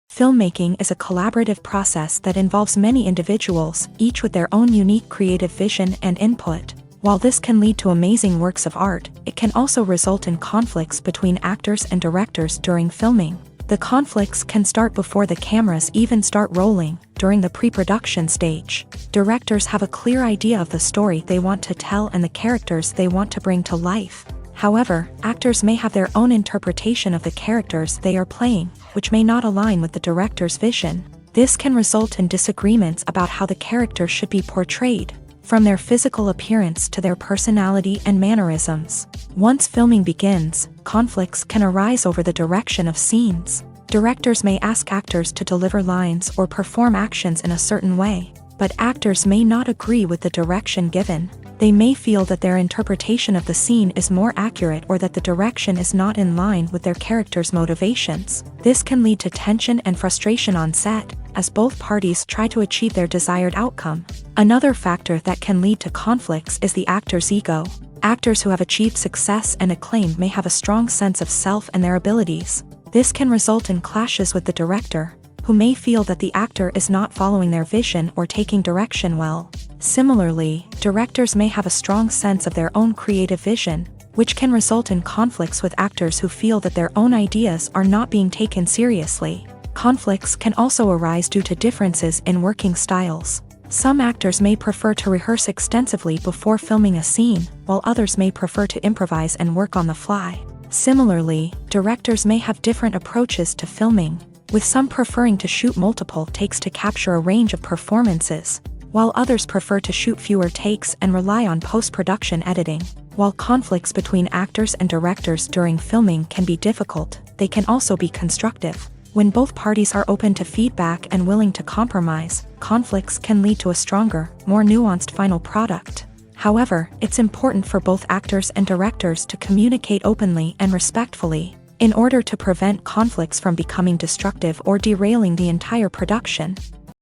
Filmmaking is a collaborative process that involves many individuals, each with their own unique creative vision and input. While this can lead to amazing works of art, it can also result in conflicts between actors and directors during filming. The conflicts can start before the cameras even start rolling, during the pre-production stage. Directors have a clear idea of the story they want to tell and the characters they want to bring to life. However, actors may have their own interpretation of the characters they are playing, which may not align with the director's vision. This can result in disagreements about how the character should be portrayed, from their physical appearance to their personality and mannerisms. Once filming begins, conflicts can arise over the direction of scenes. Directors may ask actors to deliver lines or perform actions in a certain way, but actors may not agree with the direction given. They may feel that their interpretation of the scene is more accurate or that the direction is not in line with their character's motivations. This can lead to tension and frustration on set, as both parties try to achieve their desired outcome. Another factor that can lead to conflicts is the actor's ego. Actors who have achieved success and acclaim may have a strong sense of self and their abilities. This can result in clashes with the director, who may feel that the actor is not following their vision or taking direction well. Similarly, directors may have a strong sense of their own creative vision, which can result in conflicts with actors who feel that their own ideas are not being taken seriously. Conflicts can also arise due to differences in working styles. Some actors may prefer to rehearse extensively before filming a scene, while others may prefer to improvise and work on the fly. Similarly, directors may have different approaches to filming, with some preferring to shoot multiple takes to capture a range of performances, while others prefer to shoot fewer takes and rely on post-production editing. While conflicts between actors and directors during filming can be difficult, they can also be constructive. When both parties are open to feedback and willing to compromise, conflicts can lead to a stronger, more nuanced final product. However, it's important for both actors and directors to communicate openly and respectfully, in order to prevent conflicts from becoming destructive or derailing the entire production.